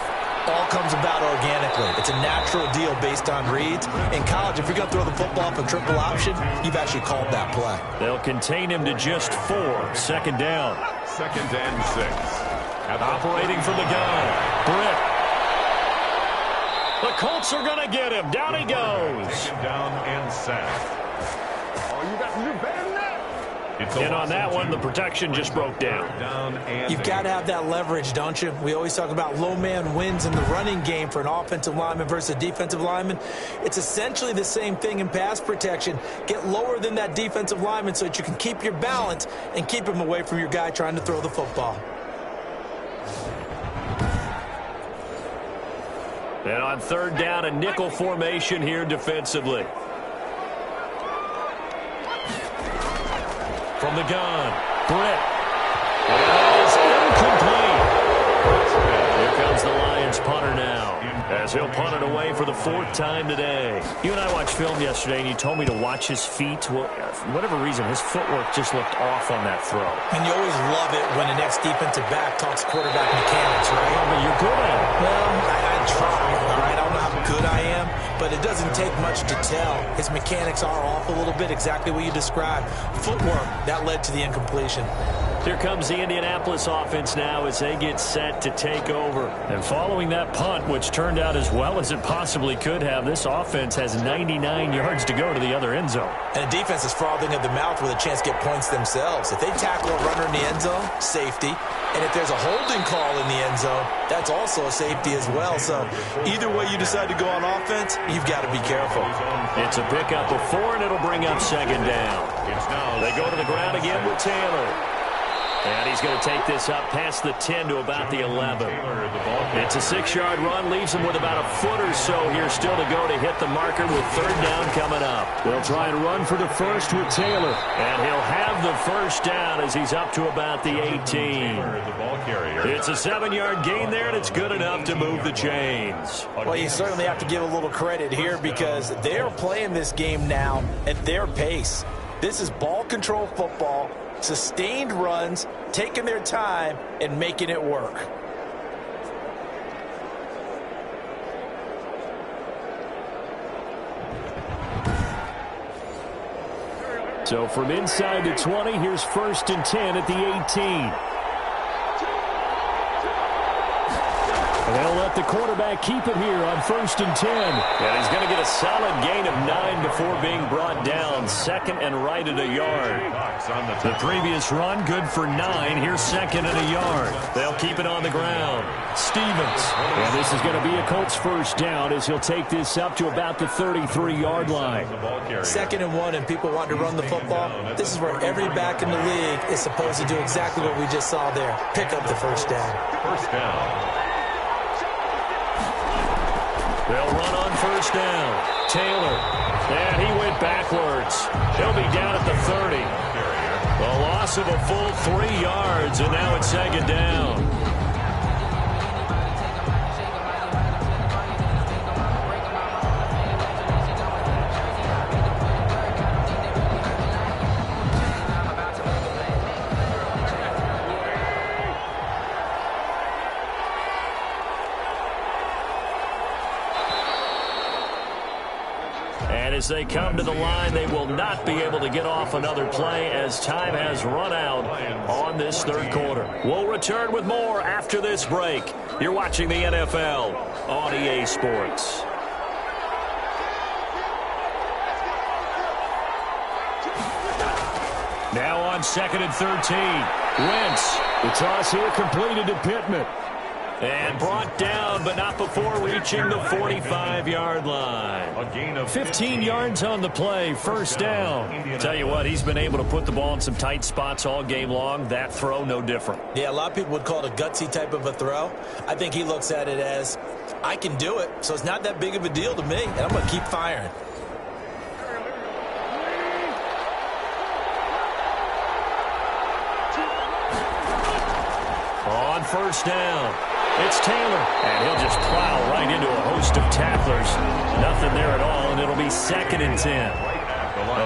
all comes about organically. It's a natural deal based on reads. In college, if you're going to throw the football for triple option, you've actually called that play. They'll contain him to just 4. 2nd down. 2nd and 6. Operating from the gun. Britt. The Colts are going to get him. Down he goes. Taken down and sacked. Oh, you got to do better than that. And on that one, the protection just broke down. You've got to have that leverage, don't you? We always talk about low man wins in the running game for an offensive lineman versus a defensive lineman. It's essentially the same thing in pass protection. Get lower than that defensive lineman so that you can keep your balance and keep him away from your guy trying to throw the football. And on third down, a nickel formation here defensively. From the gun, Britt. And that is incomplete. Here comes the Lions punter now, as he'll punt it away for the 4th time today. You and I watched film yesterday, and you told me to watch his feet. Well, for whatever reason, his footwork just looked off on that throw. And you always love it when an ex-defensive back talks quarterback mechanics, right? But you're good at it. Well, I try, all right? I don't know how good I am, but it doesn't take much to tell. His mechanics are off a little bit, exactly what you described. Footwork, that led to the incompletion. Here comes the Indianapolis offense now as they get set to take over. And following that punt, which turned out as well as it possibly could have, this offense has 99 yards to go to the other end zone. And the defense is frothing at the mouth with a chance to get points themselves. If they tackle a runner in the end zone, safety. And if there's a holding call in the end zone, that's also a safety as well. So either way you decide to go on offense, you've got to be careful. It's a pickup of 4, and it'll bring up 2nd down. They go to the ground again with Taylor. And he's going to take this up past the 10 to about the 11. It's a 6-yard run, leaves him with about a foot or so here still to go to hit the marker with 3rd down coming up. They'll try and run for the first with Taylor. And he'll have the 1st down as he's up to about the 18. It's a 7-yard gain there, and it's good enough to move the chains. Well, you certainly have to give a little credit here because they're playing this game now at their pace. This is ball control football. Sustained runs, taking their time, and making it work. So from inside the 20, here's 1st and 10 at the 18. And they'll let the quarterback keep it here on 1st and 10. And he's going to get a solid gain of 9 before being brought down. 2nd and right at a yard. The previous run, good for 9. Here's 2nd and a yard. They'll keep it on the ground. Stevens. And this is going to be a Colts 1st down as he'll take this up to about the 33-yard line. 2nd and 1, and people want to run the football. This is where every back in the league is supposed to do exactly what we just saw there. Pick up the 1st down. 1st down. They'll run on 1st down. Taylor. And he went backwards. He'll be down at the 30. A loss of a full 3 yards, and now it's 2nd down. As they come to the line, they will not be able to get off another play as time has run out on this 3rd quarter. We'll return with more after this break. You're watching the NFL on EA Sports. Now on 2nd and 13. Wentz. The toss here completed to Pittman. And brought down, but not before reaching the 45-yard line. A gain of 15 yards on the play, 1st down. Tell you what, he's been able to put the ball in some tight spots all game long. That throw, no different. Yeah, a lot of people would call it a gutsy type of a throw. I think he looks at it as, I can do it, so it's not that big of a deal to me, and I'm going to keep firing. On 1st down. It's Taylor, and he'll just plow right into a host of tacklers. Nothing there at all, and it'll be 2nd and 10.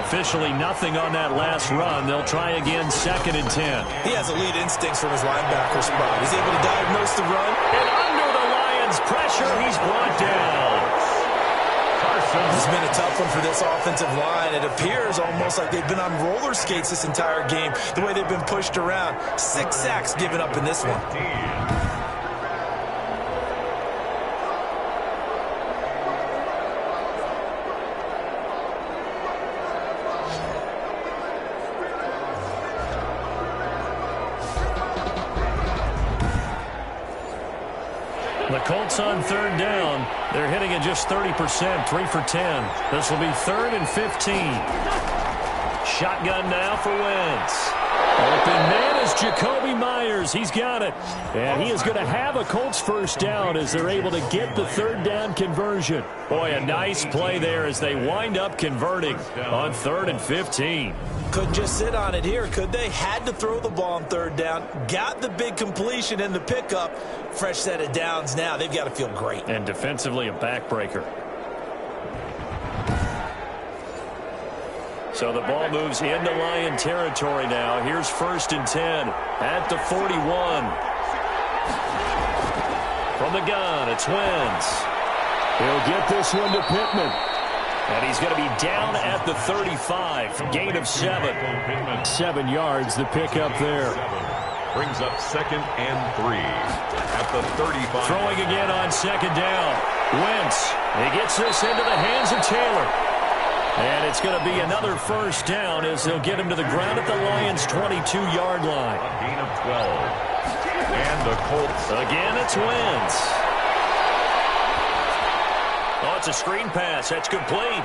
Officially nothing on that last run. They'll try again 2nd and 10. He has elite instincts from his linebacker spot. He's able to diagnose the run. And under the Lions' pressure, he's brought down. It's been a tough one for this offensive line. It appears almost like they've been on roller skates this entire game, the way they've been pushed around. 6 sacks given up in this one. The Colts on third down. They're hitting at just 30%, 3 for 10. This will be 3rd and 15. Shotgun now for Wentz. Open man is Jacoby Myers. He's got it. And he is going to have a Colts first down as they're able to get the third down conversion. Boy, a nice play there as they wind up converting on 3rd and 15. Couldn't just sit on it here, could they? Had to throw the ball on third down. Got the big completion in the pickup. Fresh set of downs now. They've got to feel great. And defensively a backbreaker. So the ball moves into Lion territory now. Here's 1st and 10 at the 41. From the gun, it's Wentz. He'll get this one to Pittman. And he's going to be down at the 35. Gain of 7. 7 yards, the pickup there. Brings up 2nd and 3 at the 35. Throwing again on 2nd down. Wentz, he gets this into the hands of Taylor. And it's going to be another first down as they'll get him to the ground at the Lions' 22-yard line. A gain of 12. And the Colts. Again, it's Wentz. Oh, it's a screen pass. That's complete.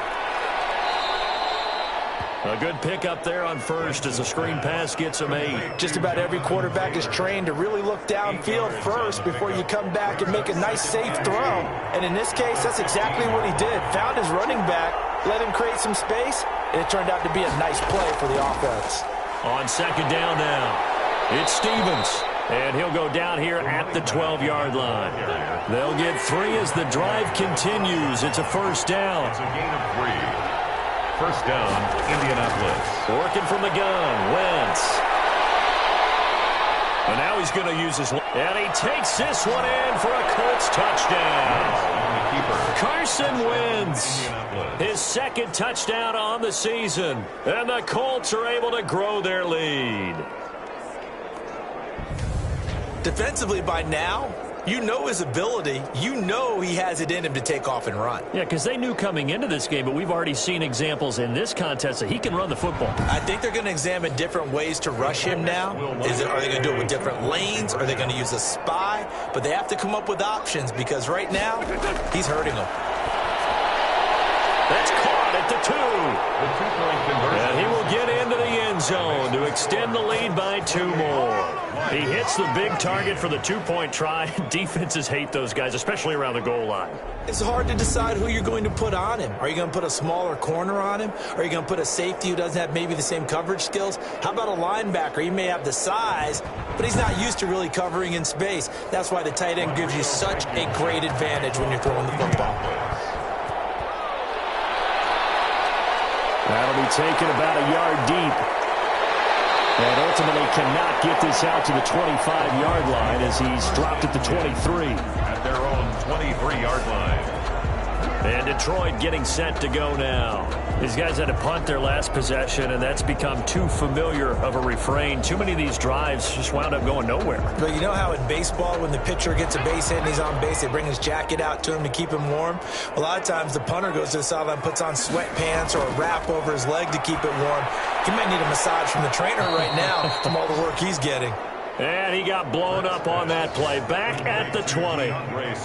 A good pickup there on first as the screen pass gets him 8. Just about every quarterback is trained to really look downfield first before you come back and make a nice, safe throw. And in this case, that's exactly what he did. Found his running back, let him create some space, and it turned out to be a nice play for the offense. On 2nd down now, it's Stevens. And he'll go down here at the 12-yard line. They'll get 3 as the drive continues. It's a first down. It's a gain of 3. First down, Indianapolis. Working from the gun, Wentz. And now he's going to use his... And he takes this one in for a Colts touchdown. Carson Wentz, his 2nd touchdown on the season. And the Colts are able to grow their lead. Defensively by now, you know his ability. You know he has it in him to take off and run. Yeah, because they knew coming into this game, but we've already seen examples in this contest that he can run the football. I think they're going to examine different ways to rush him now. Are they going to do it with different lanes? Are they going to use a spy? But they have to come up with options because right now, he's hurting them. That's caught at the 2. And he will get into the end zone to extend the lead by 2 more. He hits the big target for the 2-point try. Defenses hate those guys, especially around the goal line. It's hard to decide who you're going to put on him. Are you going to put a smaller corner on him? Are you going to put a safety who doesn't have maybe the same coverage skills? How about a linebacker? He may have the size, but he's not used to really covering in space. That's why the tight end gives you such a great advantage when you're throwing the football. That'll be taken about a yard deep. And ultimately cannot get this out to the 25-yard line as he's dropped at the 23. At their own 23-yard line. And Detroit getting set to go now. These guys had to punt their last possession, and that's become too familiar of a refrain. Too many of these drives just wound up going nowhere. But you know how in baseball, when the pitcher gets a base hit and he's on base, they bring his jacket out to him to keep him warm? A lot of times the punter goes to the sideline, puts on sweatpants or a wrap over his leg to keep it warm. He might need a massage from the trainer right now from all the work he's getting. And he got blown up on that play. Back at the 20.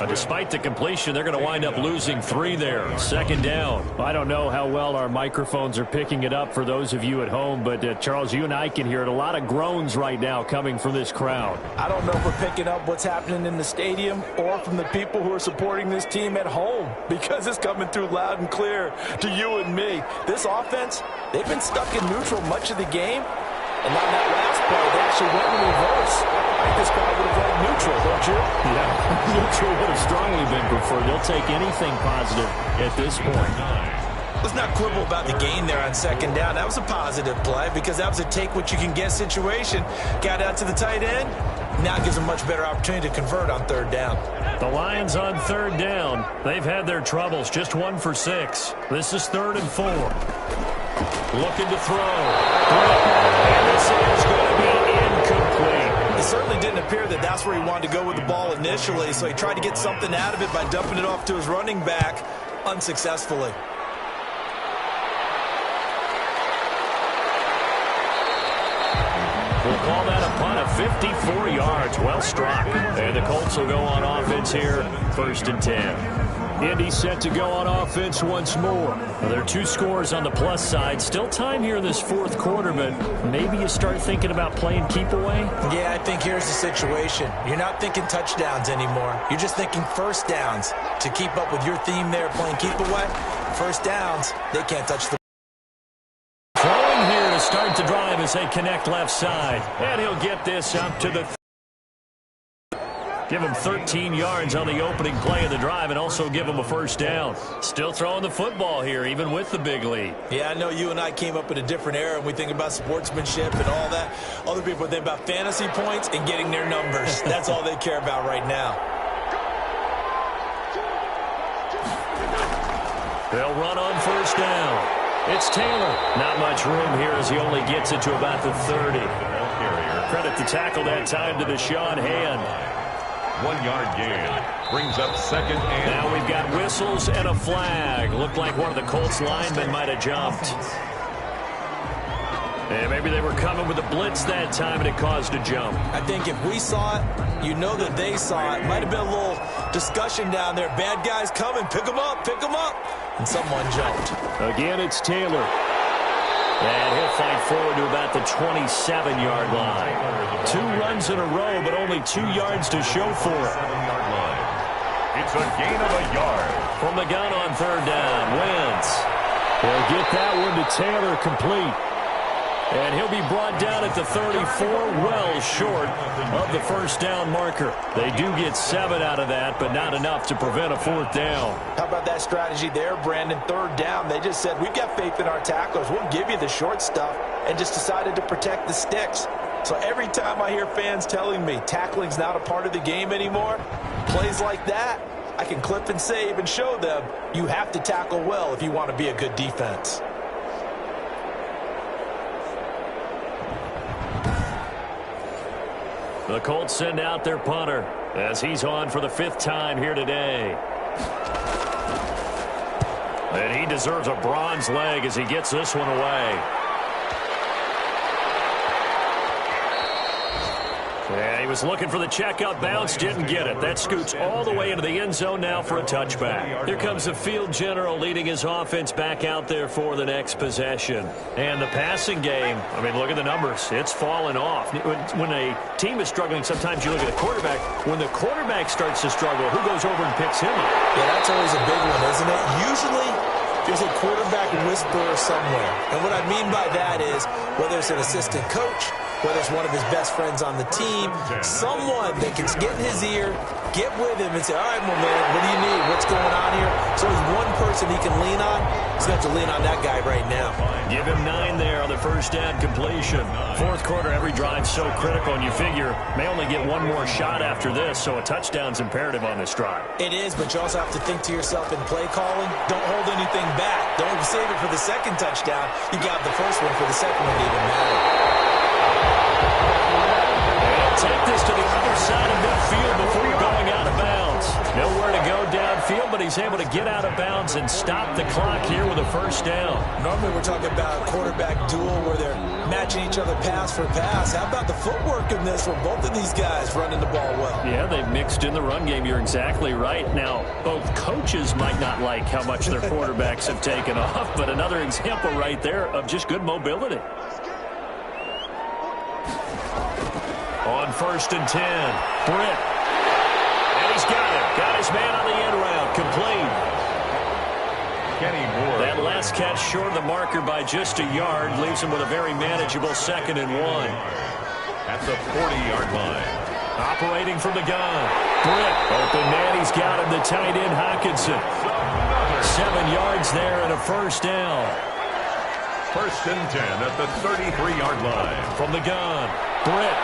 Despite the completion, they're going to wind up losing 3 there. 2nd down. I don't know how well our microphones are picking it up for those of you at home, but Charles, you and I can hear it. A lot of groans right now coming from this crowd. I don't know if we're picking up what's happening in the stadium or from the people who are supporting this team at home, because it's coming through loud and clear to you and me. This offense, they've been stuck in neutral much of the game. And on that last play, they actually went in reverse. I think this guy would have went neutral, don't you? Yeah, neutral would have strongly been preferred. They'll take anything positive at this point. Let's not quibble about the gain there on 2nd down. That was a positive play because that was a take-what-you-can-get situation. Got out to the tight end. Now gives them much better opportunity to convert on 3rd down. The Lions on 3rd down. They've had their troubles. Just 1 for 6. This is 3rd and 4. Looking to throw. And this is going to be incomplete. It certainly didn't appear that that's where he wanted to go with the ball initially, so he tried to get something out of it by dumping it off to his running back unsuccessfully. We'll call that a punt of 54 yards. yards. Well struck. And the Colts will go on offense here, 1st and 10. Indy set to go on offense once more. Well, there are 2 scores on the plus side. Still time here in this 4th quarter, but maybe you start thinking about playing keep away? Yeah, I think here's the situation. You're not thinking touchdowns anymore. You're just thinking first downs. To keep up with your theme there, playing keep away, first downs, they can't touch the throwing here to start the drive as they connect left side. And he'll get this up to the give him 13 yards on the opening play of the drive and also give him a first down. Still throwing the football here, even with the big lead. Yeah, I know you and I came up in a different era, and we think about sportsmanship and all that. Other people think about fantasy points and getting their numbers. That's all they care about right now. They'll run on first down. It's Taylor. Not much room here as he only gets it to about the 30. Credit the tackle that time to the Sean Hand. 1-yard gain. Brings up 2nd and... Now we've got whistles and a flag. Looked like one of the Colts linemen might have jumped. And maybe they were coming with a blitz that time and it caused a jump. I think if we saw it, you know that they saw it. Might have been a little discussion down there. Bad guys coming. Pick them up. Pick them up. And someone jumped. Again, it's Taylor. And he'll fight forward to about the 27-yard line. 2 runs in a row, but only 2 yards to show for it. 7-yard line. It's a gain of a yard. From the gun on 3rd down, Wentz. They'll get that one to Taylor complete. And he'll be brought down at the 34, well short of the first down marker. They do get 7 out of that, but not enough to prevent a 4th down. How about that strategy there, Brandon? 3rd down, they just said, we've got faith in our tacklers. We'll give you the short stuff, and just decided to protect the sticks. So every time I hear fans telling me tackling's not a part of the game anymore, plays like that, I can clip and save and show them you have to tackle well if you want to be a good defense. The Colts send out their punter as he's on for the 5th time here today. And he deserves a bronze leg as he gets this one away. Yeah, he was looking for the checkout bounce, didn't get it. That scoots all the way into the end zone now for a touchback. Here comes the field general leading his offense back out there for the next possession. And the passing game, I mean, look at the numbers. It's fallen off. When a team is struggling, sometimes you look at the quarterback. When the quarterback starts to struggle, who goes over and picks him up? Yeah, that's always a big one, isn't it? Usually, there's a quarterback whisperer somewhere. And what I mean by that is, whether it's an assistant coach, whether it's one of his best friends on the team, someone that can get in his ear, get with him and say, all right, my man, what do you need? What's going on here? So there's one person he can lean on. He's going to have to lean on that guy right now. Give him 9 there on the first down completion. 4th quarter, every drive's so critical, and you figure may only get one more shot after this, so a touchdown's imperative on this drive. It is, but you also have to think to yourself in play calling, don't hold anything back. Don't save it for the 2nd touchdown. You got the first one for the 2nd one to even matter. Take this to the other side of midfield before going out of bounds. Nowhere to go downfield, but he's able to get out of bounds and stop the clock here with a first down. Normally we're talking about a quarterback duel where they're matching each other pass for pass. How about the footwork in this where both of these guys running the ball well? Yeah, they've mixed in the run game. You're exactly right. Now, both coaches might not like how much their quarterbacks have taken off, but another example right there of just good mobility. On 1st and 10, Britt. And he's got it. Got his man on the end route. Complete. Kenny Moore. That last catch short of the marker by just a yard leaves him with a very manageable 2nd and 1. At the 40-yard line. Operating from the gun. Britt. Open man. He's got him. The tight end, Hockenson. 7 yards there and a first down. 1st and 10 at the 33-yard line. From the gun. Britt.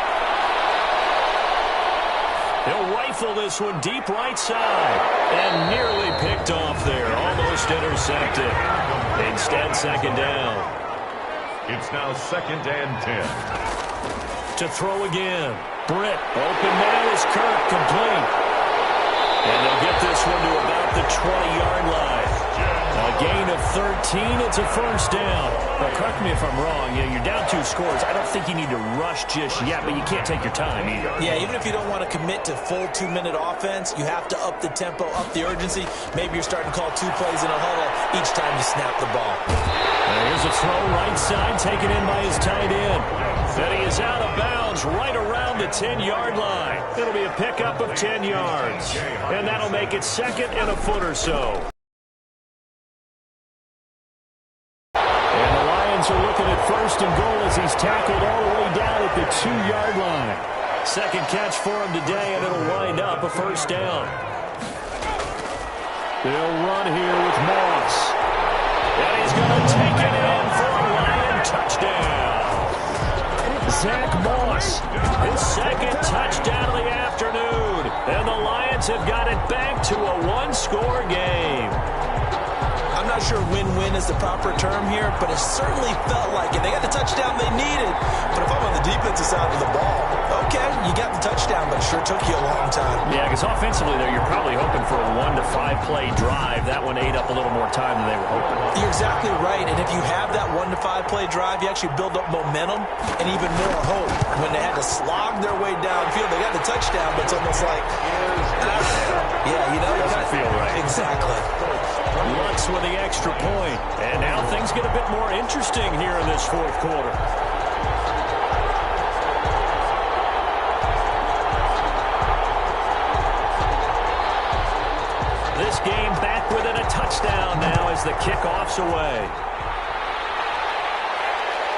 He'll rifle this one deep right side. And nearly picked off there. Almost intercepted. Instead, 2nd down. It's now 2nd and 10. To throw again. Britt. Open man is Kirk. Complete. And they'll get this one to about the 20-yard line. A gain of 13. It's a first down. Well, correct me if I'm wrong. You're down 2 scores. I don't think you need to rush just yet, but you can't take your time either. Yeah, even if you don't want to commit to full 2-minute offense, you have to up the tempo, up the urgency. Maybe you're starting to call 2 plays in a huddle each time you snap the ball. Here's a throw right side, taken in by his tight end. Then he is out of bounds right around the 10-yard line. It'll be a pickup of 10 yards. And that'll make it second and a foot or so. Are looking at first and goal as he's tackled all the way down at the 2-yard line. Second catch for him today, and it'll wind up a first down. They'll run here with Moss. And he's going to take it in for a Lion touchdown. Zach Moss, his second touchdown of the afternoon. And the Lions have got it back to a 1-score game. I'm not sure win-win is the proper term here, but it certainly felt like it. They got the touchdown they needed, but if I'm on the defensive side of the ball, okay, you got the touchdown, but it sure took you a long time. Yeah, because offensively there, you're probably hoping for a 1 to 5 play drive. That one ate up a little more time than they were hoping. You're exactly right, and if you have that 1 to 5 play drive, you actually build up momentum and even more hope. When they had to slog their way downfield, they got the touchdown, but it's almost like, yeah, you know, it doesn't feel right. Exactly. Lutz with the extra point. And now things get a bit more interesting here in this fourth quarter. This game back within a touchdown now as the kickoff's away.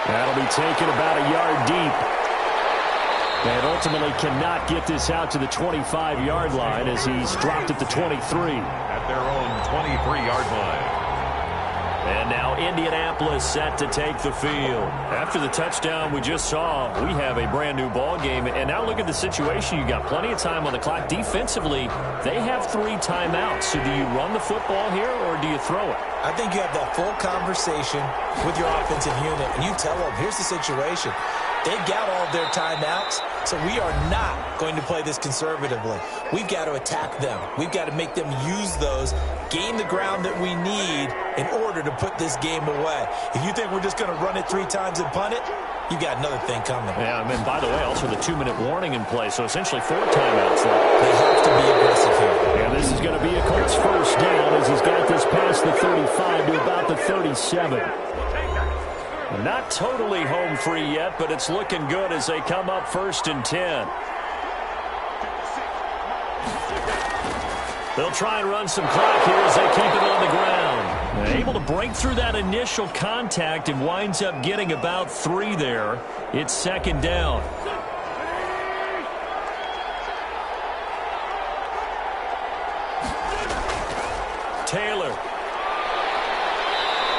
That'll be taken about a yard deep. And ultimately cannot get this out to the 25-yard line as he's dropped at the 23. At their own 23-yard line. And now Indianapolis set to take the field. After the touchdown we just saw, we have a brand new ball game. And now look at the situation. You got plenty of time on the clock. Defensively, they have 3 timeouts. So do you run the football here or do you throw it? I think you have that full conversation with your offensive unit, and you tell them, here's the situation. They've got all of their timeouts, so we are not going to play this conservatively. We've got to attack them. We've got to make them use those, gain the ground that we need in order to put this game away. If you think we're just going to run it 3 times and punt it, you got another thing coming. Yeah, I mean, by the way, also the 2-minute warning in play, so essentially 4 timeouts left. They have to be aggressive here. And this is going to be a Colts first down as he's got this past the 35 to about the 37. Not totally home free yet, but it's looking good as they come up 1st and 10. They'll try and run some clock here as they keep it on the ground. They're able to break through that initial contact and winds up getting about 3 there. It's 2nd down. Taylor.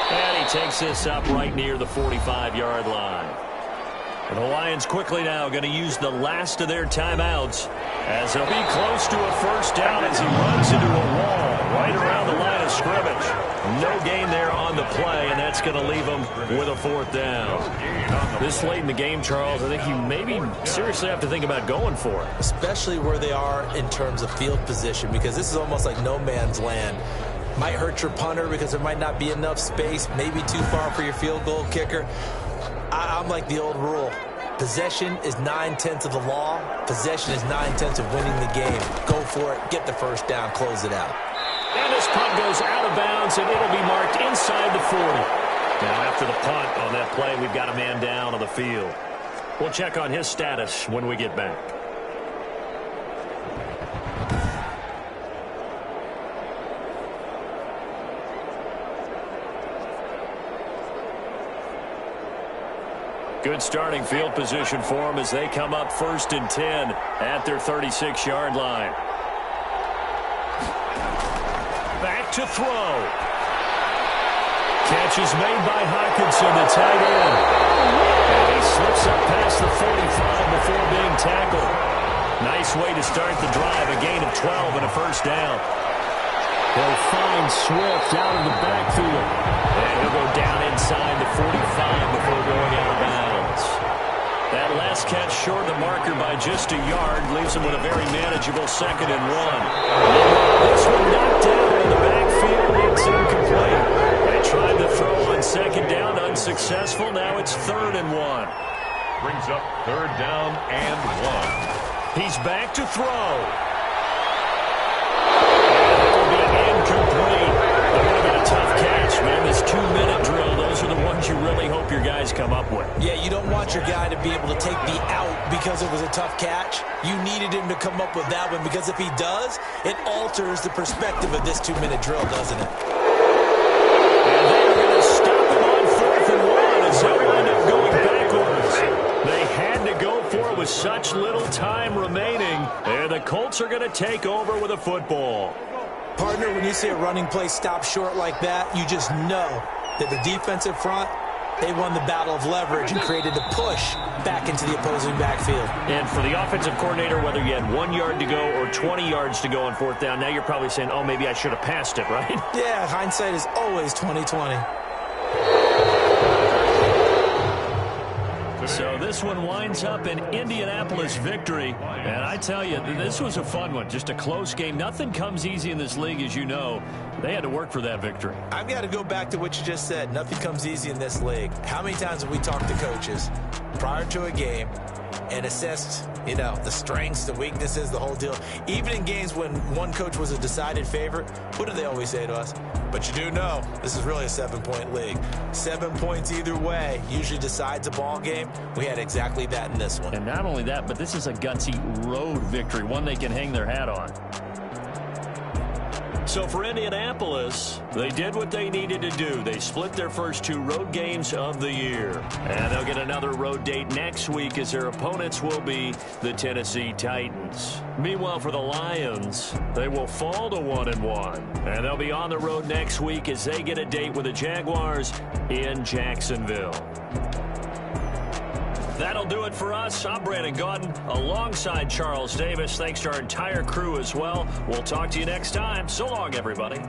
And he takes this up right near the 45-yard line. And the Lions quickly now going to use the last of their timeouts as they'll be close to a first down as he runs into a wall right around the line of scrimmage. No gain there on the play, and that's going to leave them with a 4th down. This late in the game, Charles, I think you maybe seriously have to think about going for it. Especially where they are in terms of field position, because this is almost like no man's land. Might hurt your punter because there might not be enough space, maybe too far for your field goal kicker. I'm like the old rule. Possession is 9/10 of the law. Possession is 9/10 of winning the game. Go for it. Get the first down. Close it out. And this punt goes out of bounds, and it'll be marked inside the 40. Now, after the punt on that play, we've got a man down on the field. We'll check on his status when we get back. Good starting field position for them as they come up 1st and 10 at their 36-yard line. Back to throw. Catch is made by Hawkinson, the tight end. And he slips up past the 45 before being tackled. Nice way to start the drive, a gain of 12 and a first down. They'll find Swift out of the backfield. And he'll go down inside the 45 before going out of bounds. That last catch short of the marker by just a yard leaves him with a very manageable 2nd and 1. This one knocked down in the backfield. backfield. It's incomplete. They tried to throw on second down, unsuccessful. Now it's 3rd and 1. Brings up 3rd down and 1. He's back to throw. And it will be incomplete. That would have been a tough catch, man. This 2-minute drill, those are the ones you really hope your guys come up with. Yeah, you don't want your guy to be able to take the out because it was a tough catch. You needed him to come up with that one, because if he does, it alters the perspective of this 2-minute drill, doesn't it? And they're going to stop him on 4th and 1 as they'll end up going backwards. They had to go for it with such little time remaining. And the Colts are going to take over with a football. Partner, when you see a running play stop short like that, you just know that the defensive front, they won the battle of leverage and created the push back into the opposing backfield. And for the offensive coordinator, whether you had 1 yard to go or 20 yards to go on 4th down, now you're probably saying, oh, maybe I should have passed it, right? Yeah, hindsight is always 20/20. So this one winds up an Indianapolis victory. And I tell you, this was a fun one. Just a close game. Nothing comes easy in this league, as you know. They had to work for that victory. I've got to go back to what you just said. Nothing comes easy in this league. How many times have we talked to coaches prior to a game and assessed, the strengths, the weaknesses, the whole deal? Even in games when one coach was a decided favorite, what do they always say to us? But you do know this is really a 7-point league. 7 points either way usually decides a ball game. We had exactly that in this one. And not only that, but this is a gutsy road victory, one they can hang their hat on. So for Indianapolis, they did what they needed to do. They split their first 2 road games of the year. And they'll get another road date next week as their opponents will be the Tennessee Titans. Meanwhile, for the Lions, they will fall to 1-1. And they'll be on the road next week as they get a date with the Jaguars in Jacksonville. That'll do it for us. I'm Brandon Gaudin alongside Charles Davis. Thanks to our entire crew as well. We'll talk to you next time. So long, everybody.